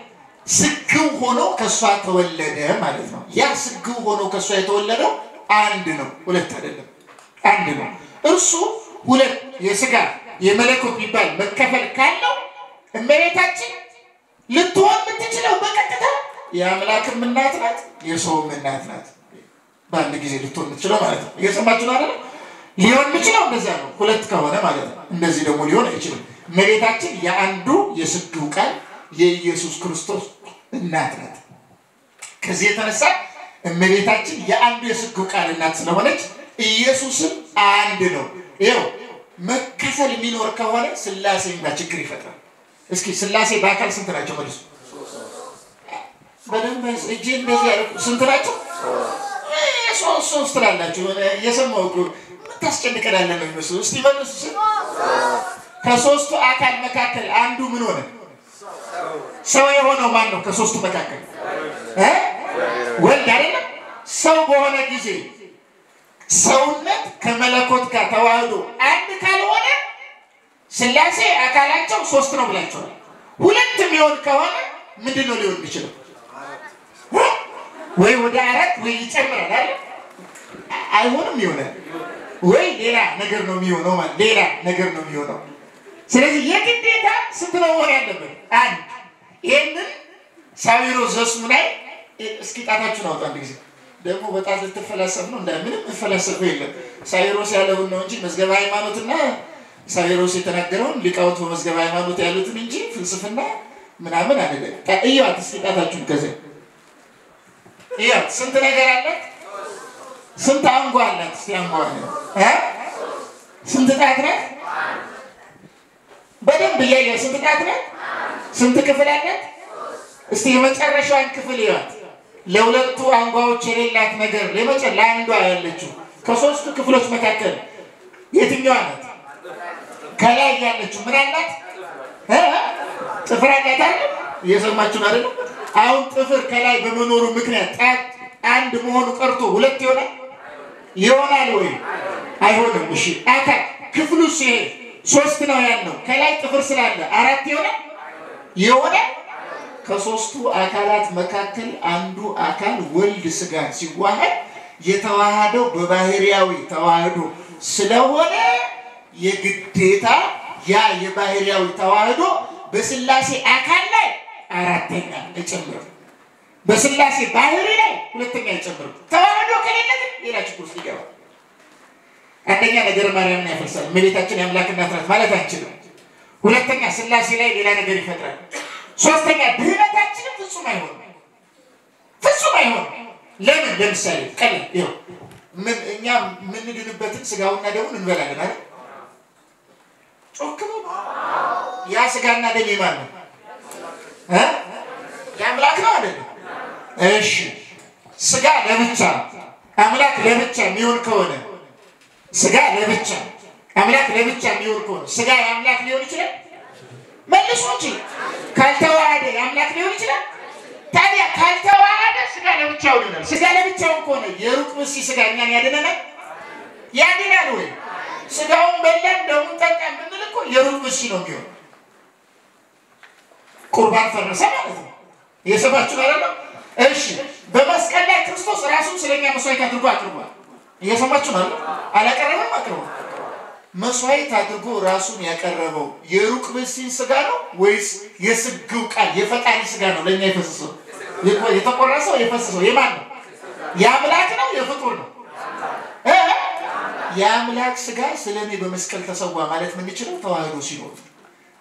S1: ስግው ሆኖ ከሷ ተወለደ ማለት ነው። ያ ስግው ሆኖ ከሷ የተወለደው አንድ ነው፣ ሁለት አይደለም፣ አንድ ነው። እርሱ ሁለት የስጋ የመለኮት ቢባል መከፈል ካለው እመቤታችን ልትሆን የምትችለው በቀጥታ የአምላክም እናት ናት የሰውም እናት ናት። በአንድ ጊዜ ልትሆን የምትችለው ማለት ነው። እየሰማችሁ ነው አይደል? ሊሆን የምችለው እንደዛ ነው፣ ሁለት ከሆነ ማለት ነው። እንደዚህ ደግሞ ሊሆን አይችልም። እመቤታችን የአንዱ የስግው ቃል የኢየሱስ ክርስቶስ እናት ናት። ከዚህ የተነሳ እመቤታችን የአንዱ የስግው ቃል እናት ስለሆነች ኢየሱስም አንድ ነው። ይኸው መከፈል የሚኖር ከሆነ ስላሴ እንዳ ችግር ይፈጥራል። እስኪ ስላሴ በአካል ስንት ናቸው? መልሱ በደንብ እጄ እንደዚህ ያለው ስንት ናቸው? ሶስት ትላላችሁ። እየሰማሁ እኮ የምታስጨንቀናለ ነው የሚመስለው። እስቲ መልሱ። ከሶስቱ አካል መካከል አንዱ ምን ሆነ? ሰው የሆነው ማን ነው? ከሶስቱ መካከል ወልድ አይደለም? ሰው በሆነ ጊዜ ሰውነት ከመለኮት ጋር ተዋህዶ አንድ ካልሆነ ስላሴ አካላቸው ሶስት ነው ብላችኋል። ሁለት የሚሆን ከሆነ ምንድነው ሊሆን የሚችለው? ወይ ወደ አራት ወይ ይጨምራል አይደል? አይሆንም ይሆናል ወይ ሌላ ነገር ነው የሚሆነው ማለት ሌላ ነገር ነው የሚሆነው። ስለዚህ የግዴታ ስንት ነው መሆን ያለበት? አንድ። ይሄንን ሳዊሮስ ዘስሙ ላይ እስኪ ጣታችሁን አውጡ አንድ ጊዜ። ደግሞ በጣም ልትፈላሰፍ ነው ምንም ፈላሰፍ የለም። ሳዊሮስ ያለውን ነው እንጂ መዝገበ ሃይማኖትና ሳዊሮስ የተናገረውን ሊቃውንት በመዝገበ ሃይማኖት ያሉትን እንጂ ፍልስፍና ምናምን አይደለም። እያት እስኪ ጣታችሁን ከዚህ እያት ስንት ነገር አላት? ስንት አንጓ አላት? እስኪ አንጓ ስንት ጣት ናት? በደንብ እያየ ስንት ጣት ናት? ስንት ክፍል አላት? እስቲ የመጨረሻዋን ክፍል ይዋት። ለሁለቱ አንጓዎች የሌላት ነገር ለአንዷ ያለችው ከሶስቱ ክፍሎች መካከል የትኛዋ ናት? ከላይ ያለችው ምን አላት? ጥፍር አላት አይደል? እየሰማችሁ ነው አይደል? አሁን ጥፍር ከላይ በመኖሩ ምክንያት ጣት አንድ መሆኑ ቀርቶ ሁለት ይሆናል ወይ? አይሆንም። እሺ አካል ክፍሉ ሲሄድ ሶስት ነው ያለው። ከላይ ጥፍር ስላለ አራት ይሆናል። ከሶስቱ አካላት መካከል አንዱ አካል ወልድ ስጋን ሲዋሃድ የተዋሃደው በባህሪያዊ ተዋህዶ ስለሆነ የግዴታ ያ የባህሪያዊ ተዋህዶ በስላሴ አካል ላይ አራተኛ ይጨምር፣ በስላሴ ባህሪ ላይ ሁለተኛ ይጨምር። ተዋህዶ ከሌለ ሌላ ችግር ውስጥ ይገባል። አንደኛ ነገር ማርያምን ያፈርሳል። እመቤታችን የአምላክ እናት ናት ማለት አንችልም። ሁለተኛ ስላሴ ላይ ሌላ ነገር ይፈጥራል። ሶስተኛ ድህነታችን ፍጹም አይሆንም። ለምን? ለምሳሌ ቀል ይኸው እኛ የምንድንበትን ስጋውና ደሙን እንበላለን አይደል? ጮክ ነው። ያ ስጋና ደም የማን ነው? የአምላክ ነው አይደል? እሺ ስጋ ለብቻ አምላክ ለብቻ የሚሆን ከሆነ ስጋ ለብቻ አምላክ ለብቻ የሚሆን ከሆነ ስጋ የአምላክ ሊሆን ይችላል? መልሱ እንጂ ካልተዋሃደ የአምላክ ሊሆን ይችላል? ታዲያ ካልተዋሃደ ስጋ ለብቻው ይሆናል። ስጋ ለብቻው ከሆነ የሩቅ ብእሲ ስጋ እኛን ያድናል ወይ? ስጋውን በላን ደሙን ጠጣን ብንል እኮ የሩቅ ብእሲ ነው የሚሆነው። ቁርባን ፈረሰ ማለት ነው። እየሰማችሁ አይደለም? እሺ በመስቀል ላይ ክርስቶስ ራሱን ስለኛ መስዋዕት አድርጎ አቅርቧል። እየሰማችሁ ነው? አላቀረበም? አቅርቧል። መስዋዕት አድርጎ ራሱን ያቀረበው የሩቅ ብእሲን ስጋ ነው ወይስ የስግው ቃል የፈጣሪ ስጋ ነው? ለኛ የፈሰሰው የተቆረሰው የፈሰሰው የማን ነው? የአምላክ ነው የፍጡር ነው? የአምላክ ስጋ ስለኔ በመስቀል ተሰዋ ማለት ምን ይችላል? ተዋህዶ ሲኖር።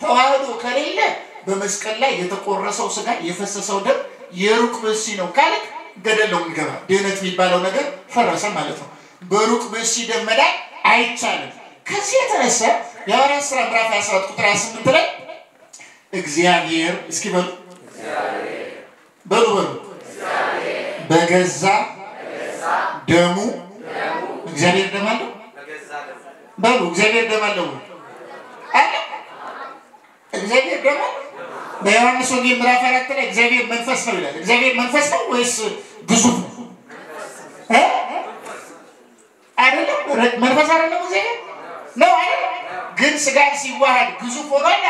S1: ተዋህዶ ከሌለ በመስቀል ላይ የተቆረሰው ስጋ የፈሰሰው ደም የሩቅ ብእሲ ነው ካለ ገደል ነው የሚገባ። ድህነት የሚባለው ነገር ፈረሰ ማለት ነው። በሩቅ ብእሲ ደም መዳን አይቻልም። ከዚህ የተነሳ የሐዋርያት ሥራ ምዕራፍ 27 ቁጥር 28 ላይ እግዚአብሔር እስኪ በሉ በገዛ ደሙ እግዚአብሔር ደም አለው በሉ እግዚአብሔር ደም አለው አለ። እግዚአብሔር ደም በዮሐንስ ወንጌል ምዕራፍ 4 ላይ እግዚአብሔር መንፈስ ነው ይላል። እግዚአብሔር መንፈስ ነው ወይስ ግዙፍ ነው? አይደለም። መንፈስ አይደለም እግዚአብሔር ነው አይደል? ግን ስጋን ሲዋሃድ ግዙፍ ሆኗል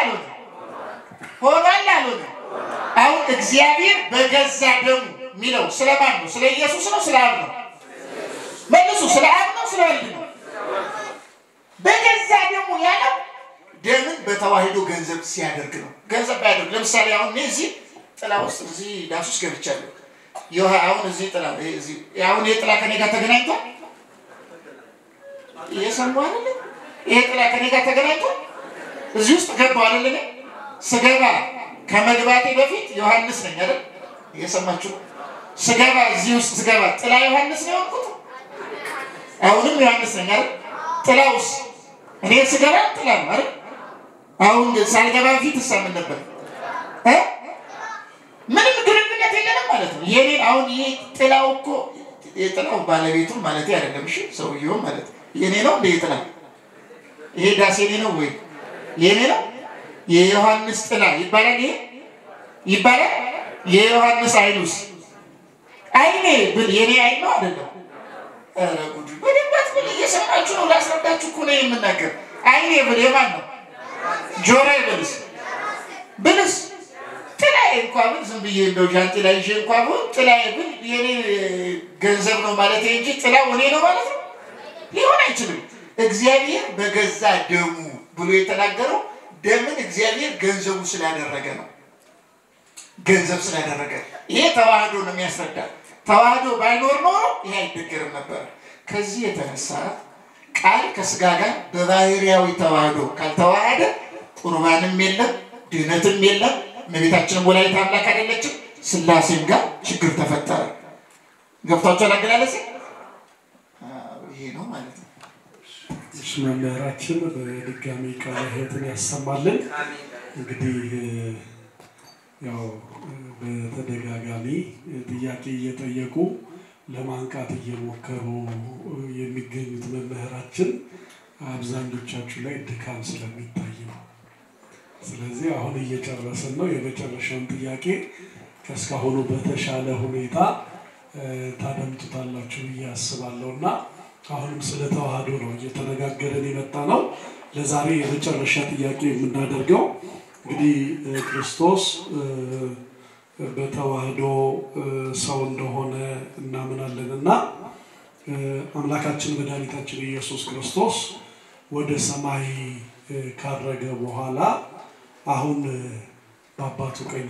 S1: አልሆነ? አሁን እግዚአብሔር በገዛ ደሙ የሚለው ስለማን ነው? ስለ ኢየሱስ ነው? ስለ አብ ነው? መልሱ። ስለ አብ ነው? ስለ ወልድ ነው? በገዛ ደሙ ያለው ደምን በተዋህዶ ገንዘብ ሲያደርግ ነው። ገንዘብ ያደርግ። ለምሳሌ አሁን እዚህ ጥላ ውስጥ እዚህ ዳስ ውስጥ ገብቻለሁ። አሁን እዚህ ጥላ አሁን የጥላ ከኔ ጋር ተገናኝቷል። እየሰማሁ አይደል? ይሄ ጥላ ከኔ ጋር ተገናኝቶ እዚህ ውስጥ ገባው አይደል? ስገባ ከመግባቴ በፊት ዮሐንስ ነኝ አይደል? እየሰማችሁ ስገባ እዚህ ውስጥ ስገባ ጥላ ዮሐንስ ነው ያልኩት። አሁንም ዮሐንስ ነኝ አይደል? ጥላውስ እኔ ስገባ ጥላ ነው አይደል? አሁን ሳልገባ በፊት እሰምን ነበር። ምንም ግንኙነት የለንም ማለት ነው። የኔ አሁን ይሄ ጥላው እኮ የጥላው ባለቤቱ ማለት አይደለም። እሺ ሰውየው ማለት የኔ ነው እንደ ጥላ ይሄ ዳስ የኔ ነው ወይ የኔ ነው? የዮሐንስ ጥላ ይባላል። ይሄ ይባላል። የዮሐንስ አይኑስ አይኔ ብል የኔ አይን ነው አይደለም? ኧረ ጉድ! በደንብ ብል እየሰማችሁ ነው። ላስረዳችሁ እኮ ነው የምናገር። አይኔ ብል የማን ነው? ጆሮዬ ብልስ ጥላዬ እንኳን ብል ዝም ብዬ እንደው ጃንጥላ ይዤ እንኳን ብል ጥላዬ ብል የኔ ገንዘብ ነው ማለት እንጂ ጥላው እኔ ነው ማለት ነው ሊሆን አይችልም። እግዚአብሔር በገዛ ደሙ ብሎ የተናገረው ደምን እግዚአብሔር ገንዘቡ ስላደረገ ነው። ገንዘብ ስላደረገ ይሄ ተዋህዶ ነው የሚያስረዳ። ተዋህዶ ባይኖር ኖሮ ይሄ አይደገርም ነበር። ከዚህ የተነሳ ቃል ከስጋ ጋር በባህሪያዊ ተዋህዶ ካልተዋሃደ ቁርባንም የለም ድህነትም የለም። እመቤታችንም ወላዲተ አምላክ አይደለችም። ሥላሴም ጋር ችግር ተፈጠረ። ገብቷችኋል አገላለጽ? ይሄ ነው ማለት ነው።
S2: እሺ መምህራችን በድጋሚ ቃለ ሕይወትን ያሰማልን። እንግዲህ ያው በተደጋጋሚ ጥያቄ እየጠየቁ ለማንቃት እየሞከሩ የሚገኙት መምህራችን አብዛኞቻችሁ ላይ ድካም ስለሚታይ ነው። ስለዚህ አሁን እየጨረስን ነው። የመጨረሻውን ጥያቄ ከስካሁኑ በተሻለ ሁኔታ ታደምጡታላችሁ ብዬ አስባለሁና አሁንም ስለ ተዋህዶ ነው እየተነጋገረን የመጣ ነው። ለዛሬ የመጨረሻ ጥያቄ የምናደርገው እንግዲህ ክርስቶስ በተዋህዶ ሰው እንደሆነ እናምናለንና አምላካችን መድኃኒታችን ኢየሱስ ክርስቶስ ወደ ሰማይ ካረገ በኋላ አሁን በአባቱ ቀኝ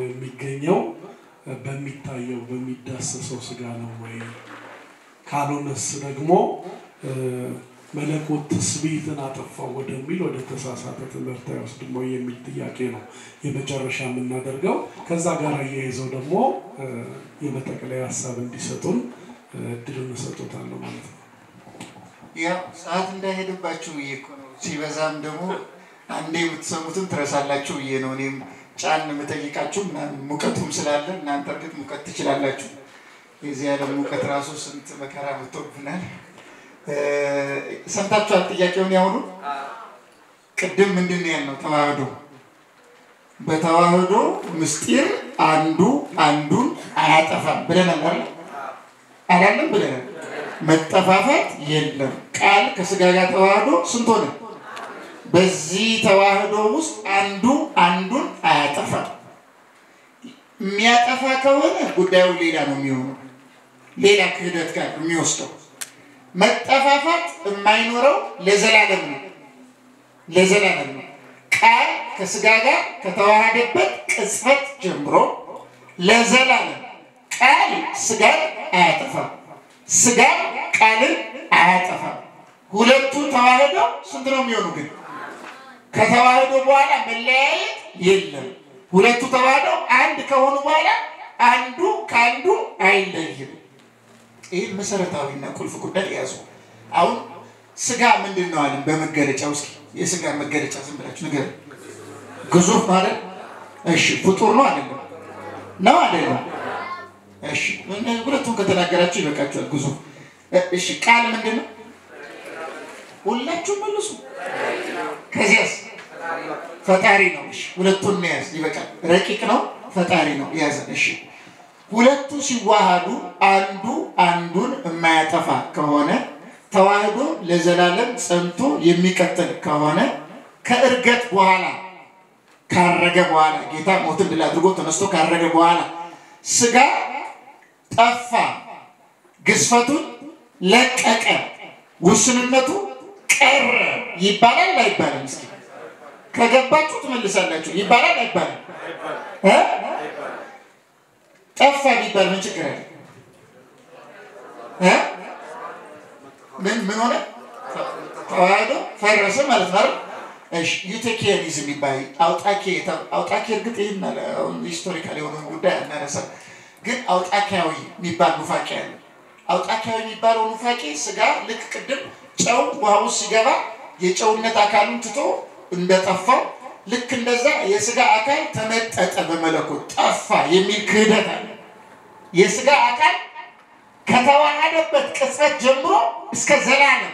S2: የሚገኘው በሚታየው በሚዳሰሰው ስጋ ነው ወይ? ካልሆነስ ደግሞ መለኮት ትስብእትን አጠፋው ወደሚል ወደ ተሳሳተ ትምህርት አይወስድም ወይ የሚል ጥያቄ ነው የመጨረሻ የምናደርገው። ከዛ ጋር እያይዘው ደግሞ የመጠቅለያ ሀሳብ እንዲሰጡን እድሉን እንሰጡታለን ማለት ነው።
S1: ያው ሰዓት እንዳይሄድባችሁ ብዬ እኮ ነው። ሲበዛም ደግሞ አንዴ የምትሰሙትን ትረሳላችሁ ብዬ ነው። እኔም ጫን የምጠይቃችሁ ሙቀቱም ስላለ እናንተ እርግጥ ሙቀት ትችላላችሁ። የዚህ ዓለም ሙቀት ራሱ ስንት መከራ መጥቶብናል። ሰምታችኋል ጥያቄውን ያውኑ? ቅድም ምንድን ነው ያልነው? ተዋህዶ በተዋህዶ ምስጢር አንዱ አንዱን አያጠፋም ብለናል አይደለም? ብለናል። መጠፋፋት የለም። ቃል ከስጋ ጋር ተዋህዶ ስንት ሆነ? በዚህ ተዋህዶ ውስጥ አንዱ አንዱን አያጠፋም። የሚያጠፋ ከሆነ ጉዳዩ ሌላ ነው የሚሆነው፣ ሌላ ክህደት ጋር የሚወስደው። መጠፋፋት የማይኖረው ለዘላለም ነው፣ ለዘላለም ነው። ቃል ከስጋ ጋር ከተዋሃደበት ቅጽበት ጀምሮ ለዘላለም ቃል ስጋን አያጠፋም፣ ስጋ ቃልን አያጠፋም። ሁለቱ ተዋህደው ስንት ነው የሚሆኑ? ግን ከተዋህዶ በኋላ መለያየት የለም። ሁለቱ ተዋህደው አንድ ከሆኑ በኋላ አንዱ ከአንዱ አይለይም። ይህ መሰረታዊና ቁልፍ ጉዳይ ያዙ። አሁን ስጋ ምንድን ነው አለን? በመገለጫው እስኪ የስጋ መገለጫ ዝም ብላችሁ ነገር ግዙፍ ማለት እሺ፣ ፍጡር ነው አይደለም? ነው አይደለም? እሺ፣ ሁለቱን ከተናገራችሁ ይበቃችኋል። ግዙፍ እሺ፣ ቃል ምንድን ነው? ሁላችሁም መልሱ። ከዚያስ ፈጣሪ ነው። እሺ፣ ሁለቱን ያዝ ይበቃል። ረቂቅ ነው፣ ፈጣሪ ነው፣ ያዘን። እሺ፣ ሁለቱ ሲዋሃዱ አንዱ አንዱን የማያጠፋ ከሆነ ተዋህዶ ለዘላለም ጸንቶ የሚቀጥል ከሆነ ከእርገት በኋላ ካረገ በኋላ ጌታ ሞትን ድል አድርጎ ተነስቶ ካረገ በኋላ ስጋ ጠፋ፣ ግዝፈቱን ለቀቀ፣ ውስንነቱ ቀረ ይባላል አይባልም? እስኪ ከገባችሁ ትመልሳላችሁ። ይባላል አይባልም? ጠፋ ቢባል ምን ችግር አለ? ምን ሆነ? ተዋህዶ ፈረሰ ማለት ነው። እሺ፣ ዩቴኪያኒዝም ይባል አውጣኬ እርግጥ ይሄን ሂስቶሪካል የሆነ ጉዳይ አናነሳ፣ ግን አውጣኪያዊ የሚባል ኑፋቄ አለ። አውጣኪያዊ የሚባለው ኑፋቄ ስጋ ልክ ቅድም ጨው ውሃ ውስጥ ሲገባ የጨውነት አካሉን ትቶ እንደጠፋው ልክ እንደዛ የስጋ አካል ተመጠጠ በመለኮት ጠፋ የሚል ክህደት አለ። የስጋ አካል ከተዋሃደበት ቅጽበት ጀምሮ እስከ ዘላለም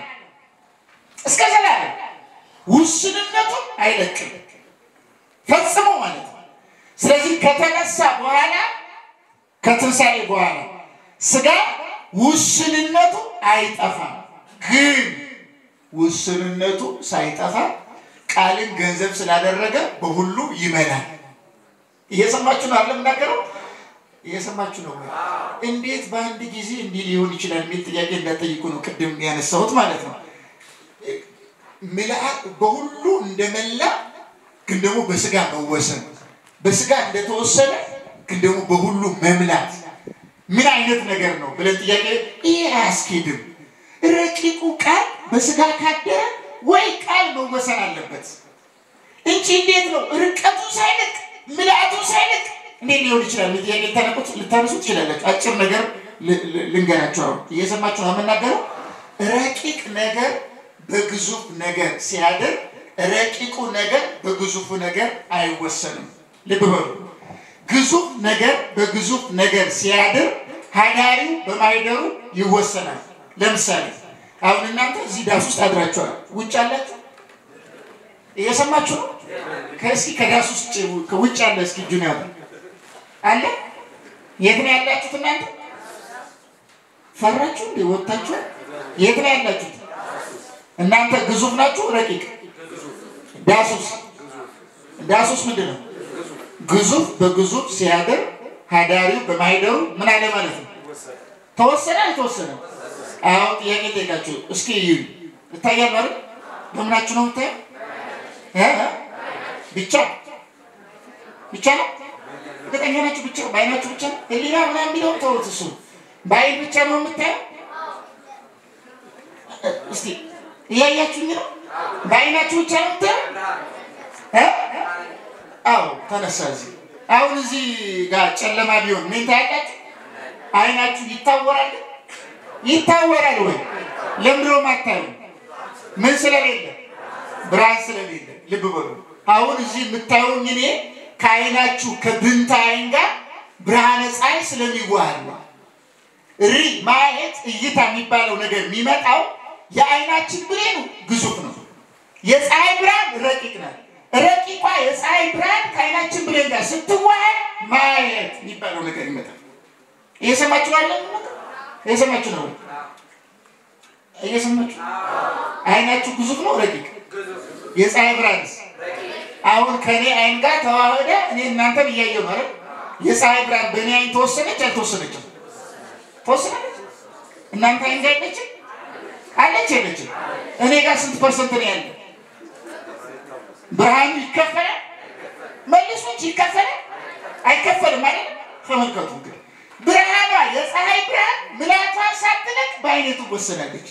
S1: ውስንነቱ አይለቅም ፈጽሞ ማለት ነው። ስለዚህ ከተነሳ በኋላ ከትንሣኤ በኋላ ስጋ ውስንነቱ አይጠፋም። ግን ውስንነቱ ሳይጠፋ ቃልን ገንዘብ ስላደረገ በሁሉ ይመላል። እየሰማችሁ ነው አይደል? የምናገረው እየሰማችሁ ነው። እንዴት በአንድ ጊዜ እንዲህ ሊሆን ይችላል የሚል ጥያቄ እንዳትጠይቁ ነው ቅድም ያነሳሁት ማለት ነው። ምልአት በሁሉ እንደመላ ግን ደግሞ በስጋ መወሰን በስጋ እንደተወሰነ ግን ደግሞ በሁሉ መምላት ምን አይነት ነገር ነው ብለን ጥያቄ ይሄ አያስኬድም ረቂቁ ቃል በስጋ ካደረ ወይ ቃል መወሰን አለበት እንጂ እንዴት ነው ርቀቱ ሳይልቅ ምልአቱ ሳይልቅ እንዴት ሊሆን ይችላል ጥያቄ ልታነሱ ትችላላችሁ አጭር ነገር ልንገራችሁ እየሰማችሁ ነው የምናገረው ረቂቅ ነገር በግዙፍ ነገር ሲያደር ረቂቁ ነገር በግዙፉ ነገር አይወሰንም ልብ በሉ ግዙፍ ነገር በግዙፍ ነገር ሲያደር ሀዳሪው በማይደሩ ይወሰናል ለምሳሌ አሁን እናንተ እዚህ ዳስ ውስጥ አድራችኋል ውጭ አላችሁ እየሰማችሁ ነው ከእስኪ ከዳስ ውስጥ ከውጭ አለ እስኪ ጁን ያው አለ የት ነው ያላችሁት እናንተ ፈራችሁ እንዴ ወጣችሁ የት ነው ያላችሁት እናንተ ግዙፍ ናችሁ ረቂቅ ዳሱስ ምንድነው ግዙፍ በግዙፍ ሲያደር ሀዳሪው በማይደሩ ምን አለ ማለት ነው ተወሰነ አልተወሰነ አሁን ጥያቄ ጠይቃችሁ እስኪ ይታያል አይደል በምናችሁ ነው የምታየው ብቻ ነው ከተኛናችሁ ብቻ ባይናችሁ ብቻ እሊና ምናምን ቢለው ተውት እሱ ባይ ብቻ ነው የምታየው እስቲ ያያችሁኝ ነው ባይናችሁ ብቻ ነው የምታየው አው ተነሳዚ አሁን እዚህ ጋር ጨለማ ቢሆን ምን ታያላችሁ አይናችሁ ይታወራል ወይ ለምድሮ ማታዩ ምን ስለሌለ ብርሃን ስለሌለ ልብ በሉ አሁን እዚህ የምታዩኝ እኔ ከአይናችሁ ከብንታ አይን ጋር ብርሃነ ፀሐይ ስለሚዋሃድ ነው ማየት እይታ የሚባለው ነገር የሚመጣው የአይናችን ብሌኑ ግዙፍ ነው የፀሐይ ብርሃን ረቂቅ ነው ረቂቋ የፀሐይ ብርሃን ከአይናችን ብሌን ጋር ስትዋሃድ ማየት የሚባለው ነገር ይመጣል እየሰማችሁ ነው አይናችሁ ግዙፍ ነው ረቂቅ የፀሐይ ብርሃን አሁን ከኔ አይን ጋር ተዋህደ እኔ እናንተን እያየሁ ነው አይደል የፀሐይ ብርሃን በእኔ አይን ተወሰነች አልተወሰነችም እናንተ አይን ጋር አለች እኔ ጋር ስንት ፐርሰንት ነው ያለው ብርሃን ይከፈላል መልሶች ይከፈላል አይከፈልም አይደል ተመልከቱ እንግዲህ ብርሃኗ የፀሐይ ብርሃን ምልአቷን ሳትለቅ በአይኔ ትወሰናለች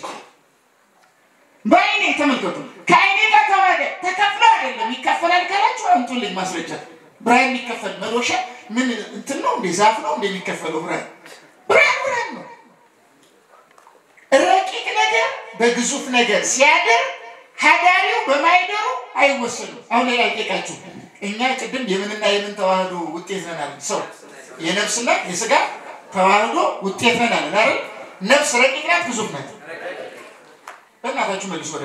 S1: በአይኔ ተመልከቱ ከአይኔ ጋር ተዋህደ ተከፍሎ አይደለም ይከፈላል ካላችሁ አንቱልኝ ማስረጃ ብርሃን ይከፈል መዶሻ ምን እንትን ነው እንደ ዛፍ ነው እንደሚከፈለው ብርሃን ነው ረቂቅ ነገር በግዙፍ ነገር ሲያደር ሀዳሪው በማይደሩ አይወሰንም አሁን ላይ አልጠቃችሁ እኛ ቅድም የምንና የምን ተዋህዶ ውጤት ነን ሰው የነፍስና የሥጋ ተዋህዶ ውጤት ነን አይደል ነፍስ ረቂቅ ናት ግዙፍ ናት በእናታችሁ መልሱ ወደ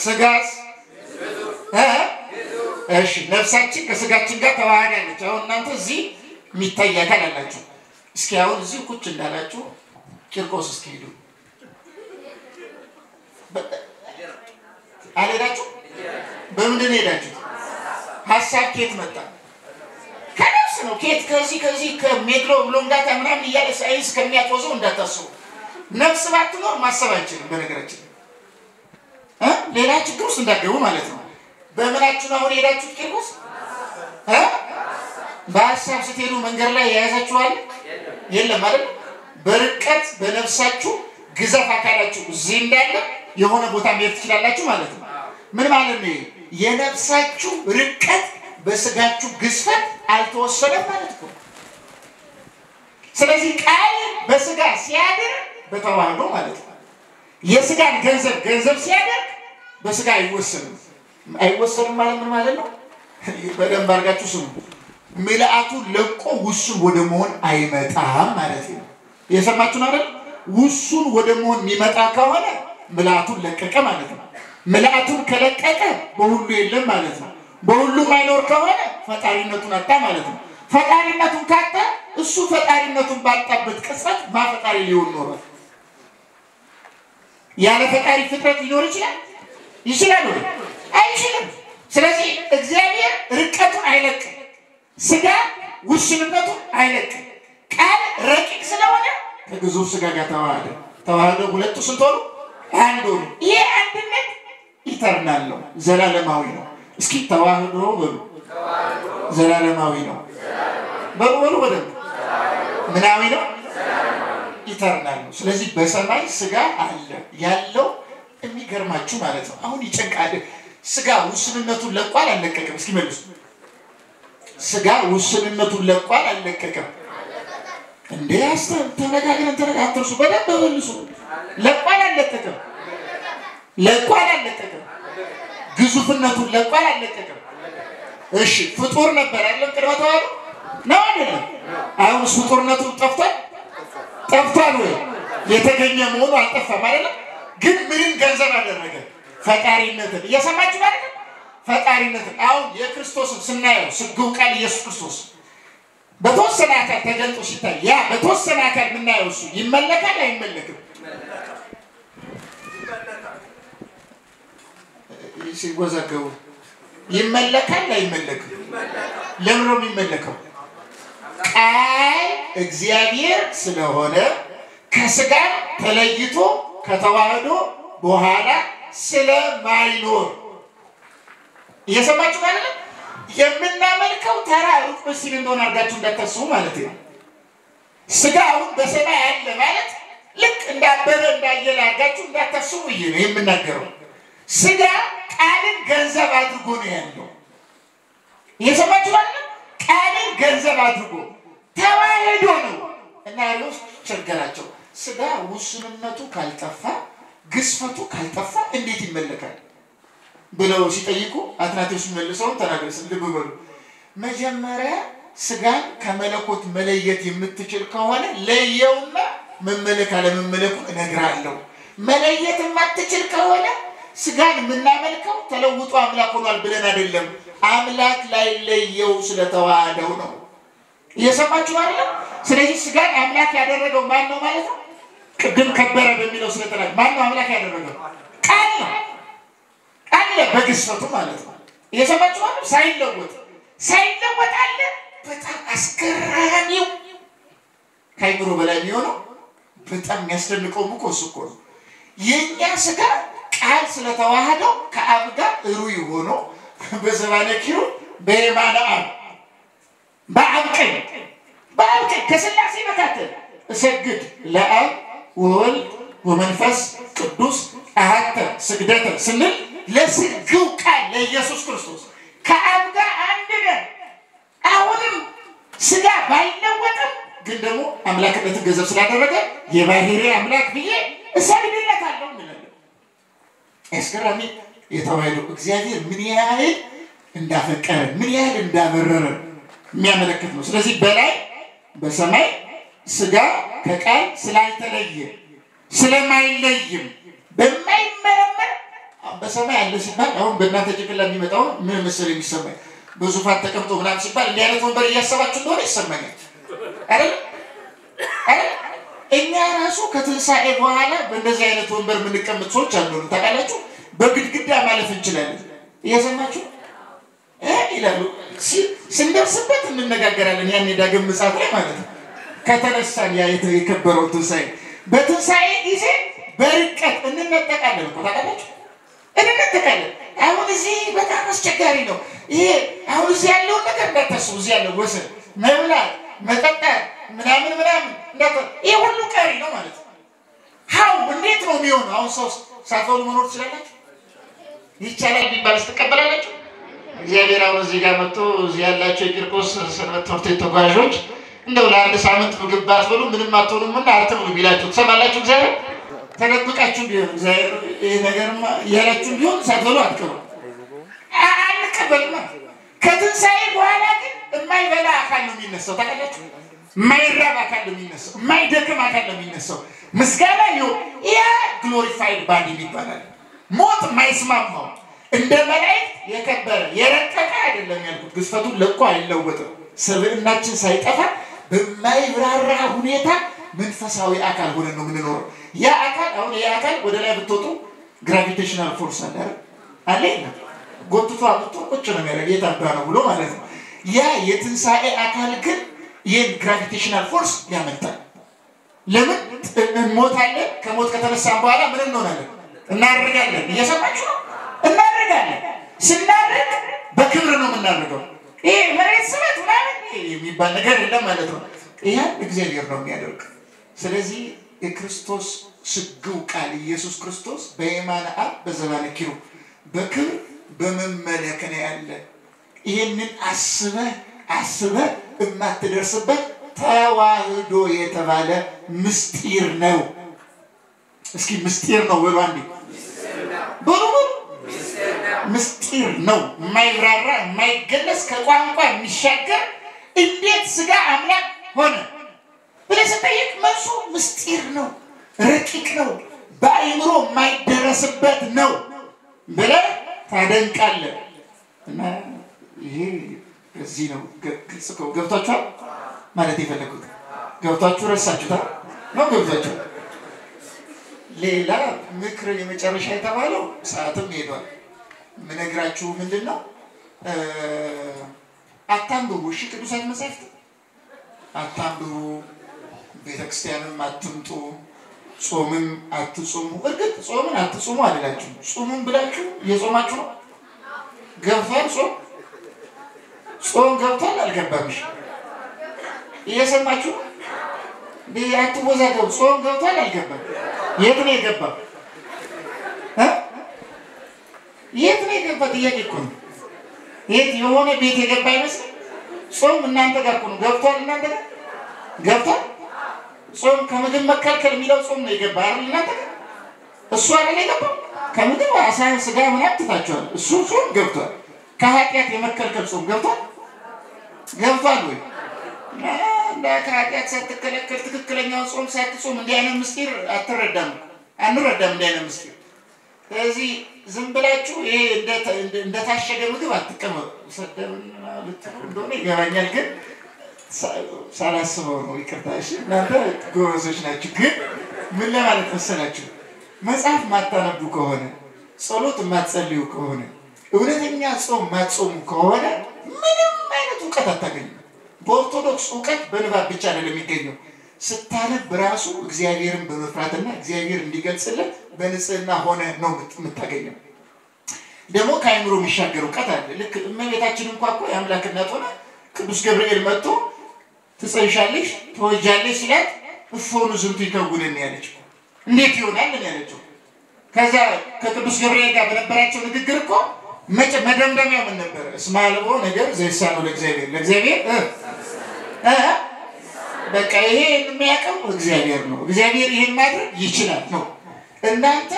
S1: ሥጋስ እሺ ነፍሳችን ከሥጋችን ጋር ተዋህዳለች አሁን እናንተ እዚህ የሚታይ አካል አላችሁ እስኪ አሁን እዚህ ቁጭ እንዳላችሁ ቂርቆስ እስኪ ሄዱ አለዳችሁ በምንድን ሄዳችሁ ሐሳብ ከየት መጣ ከነፍስ ነው ከዚህ ከሜድሎ ብሎንጋታ ምናምን እያለ ሳይንስ ከሚያቆዘው እንዳታስቡ ነፍስ ባትኖር ማሰብ አይችልም በነገራችን ሌላ ችግር ውስጥ እንዳትገቡ ማለት ነው በመናችሁ ነው ሄዳችሁ ቂርቆስ በሐሳብ ስትሄዱ መንገድ ላይ ያያዛችኋል የለም አይደል በርቀት በነፍሳችሁ ግዘፍ አካላችሁ እዚህ እንዳለ የሆነ ቦታ መሄድ ትችላላችሁ ማለት ነው ምን ማለት ነው የነፍሳችሁ ርቀት በስጋችሁ ግዝፈት አልተወሰነም ማለት ነው ስለዚህ ቃል በስጋ ሲያድር በተዋህዶ ማለት ነው የስጋን ገንዘብ ሲያደርግ በስጋ አይወሰንም ማለት ምን ማለት ነው በደንብ አድርጋችሁ ስሙ ምልአቱ ለቆ ውሱን ወደ መሆን አይመጣም ማለት ነው የሰማችሁ ነው አይደል ውሱን ወደ መሆን የሚመጣ ከሆነ ምልአቱን ለቀቀ ማለት ነው ምልአቱን ከለቀቀ በሁሉ የለም ማለት ነው በሁሉ ማይኖር ከሆነ ፈጣሪነቱን አጣ ማለት ነው ፈጣሪነቱን ካጣ እሱ ፈጣሪነቱን ባጣበት ቅጽበት ማፈጣሪ ሊሆን ኖሯል ያለ ፈጣሪ ፍጥረት ሊኖር ይችላል አይችልም ስለዚህ እግዚአብሔር ርቀቱን አይለቅም ስጋ ውስንነቱን አይለቅም ቃል ረቂቅ ስለሆነ ከግዙፍ ስጋ ጋር ተዋህደ ሁለቱ ስንት ሆኑ አንድ ሆኑ ይሄ አንድነት ኢተርናል ነው ዘላለማዊ ነው እስኪ ተዋህዶ በሉ ዘላለማዊ ነው በሉ በደንብ ምናዊ ነው ኢተርናል ነው። ስለዚህ በሰማይ ስጋ አለ ያለው የሚገርማችሁ ማለት ነው። አሁን ይጨንቃል። ስጋ ውስንነቱን ለቋል አልለቀቀም? እስኪ መልሱ። ስጋ ውስንነቱን ለቋል አልለቀቀም? እንዴ ተነጋግረን አትርሱ። በደንብ መልሱ። ለቋል አልለቀቀም? ለቋል አልለቀቀም? ግዙፍነቱን ለቋል አልለቀቀም? እሺ ፍጡር ነበር አይደለም? ቅድመ ተዋህዶ ነው አይደለም? አሁን ፍጡርነቱ ጠፍቷል ወይ? የተገኘ መሆኑ አልጠፋም አይደለም? ግን ምንም ገንዘብ አደረገ? ፈጣሪነትን። እየሰማችሁ ማለት ነው? ፈጣሪነትን። አሁን የክርስቶስን ስናየው ስግው ቃል ኢየሱስ ክርስቶስ በተወሰነ አካል ተገልጦ ሲታይ ያ በተወሰነ አካል የምናየው እሱ ይመለካል አይመለክም? ሲወዛገቡ ይመለካል አይመለክም? ለምን ነው የሚመለከው? ቃል እግዚአብሔር ስለሆነ ከስጋ ተለይቶ ከተዋህዶ በኋላ ስለማይኖር እየሰማችሁ ማለት ነው። የምናመልከው ተራ ሩቅ ምስል እንደሆነ አድርጋችሁ እንዳታስቡ ማለት ነው። ስጋውን በሰማይ አለ ማለት ልክ እንዳበረ እንዳየለ አድርጋችሁ እንዳታስቡ ነው የምናገረው። ስጋ ቃልን ገንዘብ አድርጎ ነው ያለው። እየሰማችሁ ማለት ነው። ቃልን ገንዘብ አድርጎ ተዋህዶ ነው እና ያለው ቸገራቸው። ስጋ ውስንነቱ ካልጠፋ ግዝፈቱ ካልጠፋ እንዴት ይመለካል ብለው ሲጠይቁ አትናቴዎስ መልሰው ተናገሩ። ልብ በሉ። መጀመሪያ ስጋን ከመለኮት መለየት የምትችል ከሆነ ለየውና መመለክ አለመመለኩ እነግራለሁ። መለየት የማትችል ከሆነ ስጋን የምናመልከው ተለውጦ አምላክ ሆኗል ብለን አይደለም፣ አምላክ ላይ ለየው ስለተዋህደው ነው። እየሰማችሁ አይደል? ስለዚህ ስጋን አምላክ ያደረገው ማን ነው ማለት ነው? ቅድም ከበረ በሚለው ስለተናገ ማን ነው አምላክ ያደረገው? ቃል ነው። አለ በግዝፈቱ ማለት ነው። እየሰማችሁ አይደል? ሳይለወጥ አለ። በጣም አስገራሚው ከአይምሮ በላይ የሚሆነው በጣም የሚያስደንቀው እሱ እኮ ነው። የኛ ስጋ ቃል ስለተዋህደው ከአብ ጋር ሩይ ሆኖ በዘባነ ኪሩ በየማነ አብ በአብ ቀኝ ከሥላሴ መካከል እሰግድ ለአብ ወወልድ ወመንፈስ ቅዱስ አሐተ ስግደተ ስንል ለስግው ቃል ለኢየሱስ ክርስቶስ ከአብ ጋር አንድ ነን። አሁንም ስጋ ባይለወጥም ግን ደግሞ አምላክነትን ገንዘብ ስላደረገ የባህሪ አምላክ ብዬ እሰግድለታለሁ እንላለን። አስገራሚ የተዋህዶ እግዚአብሔር ምን ያህል እንዳፈቀረ ምን ያህል እንዳበረረ የሚያመለክት ነው። ስለዚህ በላይ በሰማይ ስጋ ከቃል ስላልተለየ ስለማይለይም በማይመረመር በሰማይ አለ ሲባል አሁን በእናንተ ጭንቅላት የሚመጣው ምን መሰለ የሚሰማኝ በዙፋን ተቀምጦ ምናምን ሲባል እንዲህ አይነት ወንበር እያሰባችሁ እንደሆነ ይሰማኛል አይደል? እኛ ራሱ ከትንሳኤ በኋላ በእንደዚህ አይነት ወንበር የምንቀመጥ ሰዎች አሉ። ታውቃላችሁ? በግድግዳ ማለፍ እንችላለን። እየሰማችሁ ይላሉ። ስንደርስበት እንነጋገራለን። ያኔ ዳግም ምጽአት ላይ ማለት ነው። ከተነሳን ያ የከበረው ትንሳኤ በትንሳኤ ጊዜ በርቀት እንነጠቃለን እኮ ታውቃላችሁ? እንነጠቃለን። አሁን እዚህ በጣም አስቸጋሪ ነው። ይሄ አሁን እዚህ ያለውን ነገር እንዳታስቡ። እዚህ ያለው ወሰን መብላት መጠጣት ምናምን ይሄ ሁሉ ቀሪ ነው ማለት ነው። ሀው እንዴት ነው የሚሆነው? አሁን ሰው ሳትበሉ መኖር ትችላላችሁ? ይቻላል ቢባል ትቀበላላችሁ? እግዚአብሔር አሁን እዚህ ጋር መጥቶ እዚህ ያላችሁ የቂርቆስ ሰንበት ትምህርት ቤት ተጓዦች እንደው ለአንድ ሳምንት ምግብ ባትበሉ ምንም አትሆኑምና አትብሉ ቢላችሁ ትሰማላችሁ? እግዚአብሔር ተደብቃችሁ ቢሆን እግዚአብሔር ይሄ ነገርማ ያላችሁ ቢሆን ሳትበሉ አትቀሩ። አንቀበልማ። ከትንሳኤ በኋላ ግን የማይበላ አካል ነው የሚነሳው። ታውቃላችሁ? የማይራብ አካል ነው የሚነሳው። የማይደክም አካል ነው የሚነሳው። ምስጋና ያ ግሎሪፋይድ ባዲ ይባላል። ሞት የማይስማማው እንደ መላእክት የከበረ የረቀቀ አይደለም ያልኩት። ግዝፈቱን ለቆ አይለወጥም። ሰብዕናችን ሳይጠፋ በማይብራራ ሁኔታ መንፈሳዊ አካል ሆነን ነው የምንኖረው። ያ አካል አሁን ያ አካል ወደ ላይ ብትወጡ ግራቪቴሽናል ፎርስ አለ ጎትቶ አጥቶ ቁጭ ነው የሚያደርግ የታባ ነው ብሎ ማለት ነው። ያ የትንሳኤ አካል ግን ይሄን ግራቪቴሽናል ፎርስ ያመጣል። ለምን እንሞታለን? ከሞት ከተነሳን በኋላ ምን እንሆናለን? እናርጋለን። እየሰማችሁ ነው? እናርጋለን። ስናርግ በክብር ነው የምናደርገው። ይሄ መሬት ስበት ምናምን የሚባል ነገር የለም ማለት ነው። ይሄን እግዚአብሔር ነው የሚያደርገው። ስለዚህ የክርስቶስ ስግው ቃል ኢየሱስ ክርስቶስ በየማነ አብ በዘባነ ኪሩብ በክብር በመመለክ ነው ያለ። ይሄንን አስበህ የማትደርስበት ተዋህዶ የተባለ ምስጢር ነው። እስኪ ምስጢር ነው በሉ አንዴ በሉ ምስጢር ነው። የማይብራራ የማይገለጽ ከቋንቋ የሚሻገር እንዴት ስጋ አምላክ ሆነ ብለህ ስትጠይቅ መልሱ ምስጢር ነው፣ ረቂቅ ነው፣ በአእምሮ የማይደረስበት ነው ብለህ ታደንቃለህ። እና ይሄ እዚህ ነው ግልጽ ነው። ገብቷችኋል ማለት የፈለኩት? ገብቷችሁ ረሳችሁታል ነው? ገብቷችሁ? ሌላ ምክር የመጨረሻ የተባለው ሰዓትም ሄዷል። ምነግራችሁ ምንድነው? አታንብቡ። እሺ ቅዱሳት መጻሕፍት አታንብቡ። ቤተክርስቲያንም አትምጡ። ጾምም አትጾሙ። እርግጥ ጾምን አትጾሙ አይደላችሁ። ጾሙን ብላችሁ የጾማችሁ ነው። ገብቷል? ጾም ገብቷል አልገባምሽ? እየሰማችሁ አትወዛገቡ። ጾም ገብቷል አልገባም? የት ነው የገባው? የት ነው የገባው? ጥያቄ እኮ ነው። የት የሆነ ቤት የገባ አይመስል? ጾም እናንተ ጋር እኮ ነው። ገብቷል? እናንተ ጋር ገብቷል? ጾም ከምግብ መከልከል የሚለው ጾም ነው የገባ አይደል? እናንተ ጋር እሱ አይደል የገባው? ከምግብ አሳ ስጋ ምናምን ትታችኋል። እሱ ጾም ገብቷል። ከኃጢአት የመከልከል ጾም ገብቷል? ገብቷል ወይ? ከኃጢአት ሳትከለከል ትክክለኛውን ጾም ሳትጾም እንዲህ አይነት ምስጢር አንረዳም። እንዲህ አይነት ምስጢር። ስለዚህ ዝም ብላችሁ ይሄ እንደታሸገ ምግብ አትቀመጡ። ሰደብና ልትሉ እንደሆነ ይገባኛል፣ ግን ሳላስበው ነው። ይቅርታ። እሺ እናንተ ጎበዞች ናችሁ። ግን ምን ለማለት መሰላችሁ? መጽሐፍ ማታነቡ ከሆነ ጸሎት ማትጸልዩ ከሆነ እውነተኛ ጾም ማትጾሙ ከሆነ ምንም አይነት ዕውቀት አታገኙም። በኦርቶዶክስ ዕውቀት በንባብ ብቻ ነው የሚገኘው። ስታነብ ራሱ እግዚአብሔርን በመፍራትና እግዚአብሔር እንዲገልጽልን በንጽህና ሆነ ነው የምታገኘው። ደግሞ ከአእምሮ የሚሻገር ዕውቀት አለ። ልክ እመቤታችን እንኳን እኮ የአምላክ እናት ሆና ቅዱስ ገብርኤል መጥቶ ትጸንሻለሽ ትወልጃለሽ ሲላት እፎኑ ዝንቱ ይከውነን ያለችው እንዴት ይሆናል ነው ያለችው። ከዛ ከቅዱስ ገብርኤል ጋር በነበራቸው ንግግር እኮ መደምደሚያው ምን ነበር? እስመ አልቦ ነገር ዘይሳነው ለእግዚአብሔር በቃ ይሄ የሚያውቀው እግዚአብሔር ነው። እግዚአብሔር ይሄን ማድረግ ይችላል ነው። እናንተ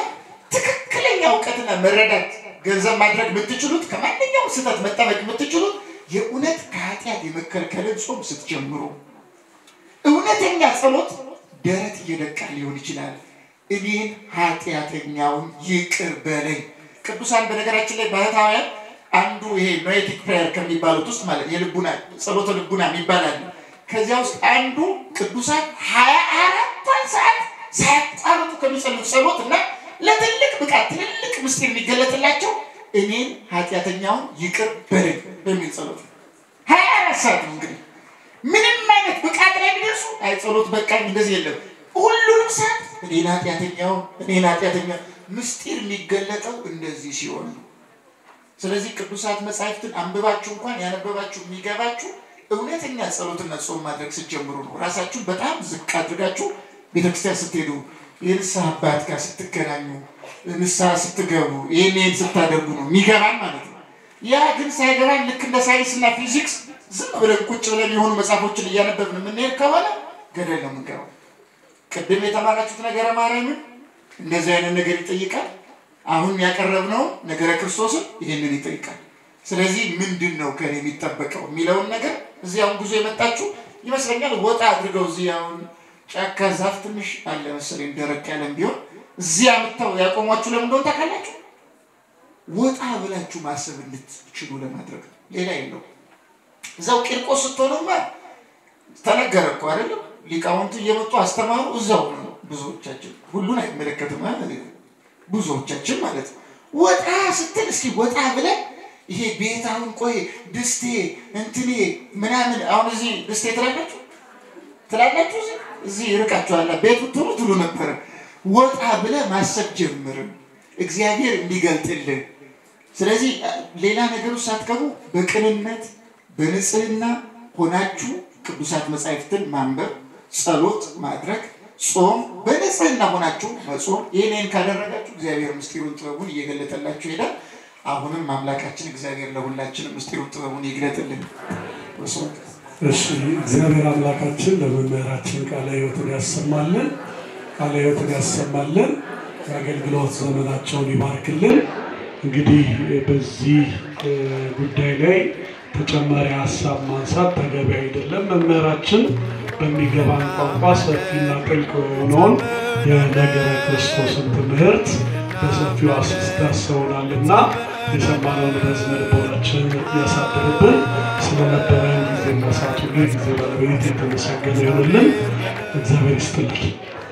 S1: ትክክለኛ ዕውቀትና መረዳት ገንዘብ ማድረግ የምትችሉት ከማንኛውም ስህተት መጠበቅ የምትችሉት የእውነት ከኃጢአት የመከልከልን ጾም ስትጀምሩ። እውነተኛ ጸሎት ደረት እየደቃ ሊሆን ይችላል። እኔን ኃጢአተኛውን ይቅር በለኝ። ቅዱሳን በነገራችን ላይ ባህታውያን አንዱ ይሄ ኖኤቲክ ፕሬየር ከሚባሉት ውስጥ ማለት የልቡና ጸሎተ ልቡና የሚባላል። ከዚያ ውስጥ አንዱ ቅዱሳን 24 ሰዓት ሳያቋርጡ ከሚጸልዩት ጸሎት እና ለትልቅ ብቃት ትልቅ ምስጢር የሚገለጥላቸው እኔን ኃጢአተኛውን ይቅር በለኝ በሚል ጸሎት 24 ሰዓት ነው። እንግዲህ ምንም አይነት ብቃት ላይ ቢደርሱ አይ ጸሎት በቃ እንደዚህ የለም። ሁሉንም ሰዓት እኔን ኃጢአተኛ ምስጢር የሚገለጠው እንደዚህ ሲሆን ነው። ስለዚህ ቅዱሳት መጻሕፍትን አንብባችሁ እንኳን ያነበባችሁ የሚገባችሁ እውነተኛ ጸሎትና ጾም ማድረግ ስትጀምሩ ነው። ራሳችሁን በጣም ዝቅ አድርጋችሁ ቤተክርስቲያን ስትሄዱ፣ የንስሐ አባት ጋር ስትገናኙ፣ ንስሐ ስትገቡ ይሄን ስታደርጉ ነው የሚገባን ማለት ነው። ያ ግን ሳይገባን ልክ እንደ ሳይንስና ፊዚክስ ዝም ብለን ቁጭ ብለን የሆኑ መጽሐፎችን እያነበብን የምንሄድ ከሆነ ገደል ነው የምንገባው። ቅድም የተማራችሁት ነገረ ማርያምን እንደዚህ አይነት ነገር ይጠይቃል። አሁን ያቀረብነው ነገረ ክርስቶስን ይሄንን ይጠይቃል። ስለዚህ ምንድነው ከኔ የሚጠበቀው የሚለውን ነገር እዚያውን ጉዞ የመጣችሁ ይመስለኛል። ወጣ አድርገው እዚያውን ጫካ ዛፍ ትንሽ አለ መሰለኝ ደረቅ ያለም ቢሆን እዚያ መጣው ያቆማችሁ ለምን እንደሆነ ታውቃላችሁ? ወጣ ብላችሁ ማሰብ እንድትችሉ ለማድረግ ሌላ የለው። እዛው ቂርቆስ ስትሆኑማ ተነገረ እኮ አይደል? ሊቃውንቱ እየመጡ አስተማሩ። እዛው ነው ብዙዎቻችን፣ ሁሉን አይመለከትም ማለት ነው። ብዙዎቻችን ማለት ወጣ ስትል እስኪ ወጣ ብለን ይሄ ቤታውን ቆይ ድስቴ እንትኔ ምናምን አሁን እዚህ ድስቴ ትላላችሁ እዚህ ይርቃችኋል። ቤቱ ትሉ ነበር። ወጣ ብለ ማሰብ ጀምር። እግዚአብሔር እንዲገልጥልን ስለዚህ ሌላ ነገር ውስጥ ሳትገቡ በቅንነት በንጽህና ሆናችሁ ቅዱሳት መጻሕፍትን ማንበብ፣ ጸሎት ማድረግ፣ ጾም በንጽህና ሆናችሁ መጾም ይሄንን ካደረጋችሁ እግዚአብሔር ምስጢሩን ጥበቡን እየገለጠላችሁ ይሄዳል። አሁንም አምላካችን እግዚአብሔር ለሁላችንም ምስጢሩን ጥበቡን ይግለጥልን።
S2: እሺ እግዚአብሔር አምላካችን ለመምህራችን ቃለ ሕይወትን ያሰማልን፣ ቃለ ሕይወትን ያሰማልን፣ የአገልግሎት ዘመናቸውን ይባርክልን። እንግዲህ በዚህ ጉዳይ ላይ ተጨማሪ ሀሳብ ማንሳት ተገቢ አይደለም። መምህራችን በሚገባን ቋንቋ ሰፊና ጥልቅ የሆነውን የነገረ ክርስቶስን ትምህርት በሰፊው አስተሳሰውናልና የሰማነውን በሕዝነ ልቦናችን ያሳድርብን። ስለነበረን ጊዜ እና ሰዓት ሁሉ ጊዜ ባለቤት የተመሰገነ ይሁንልን። እግዚአብሔር ይስጥልን።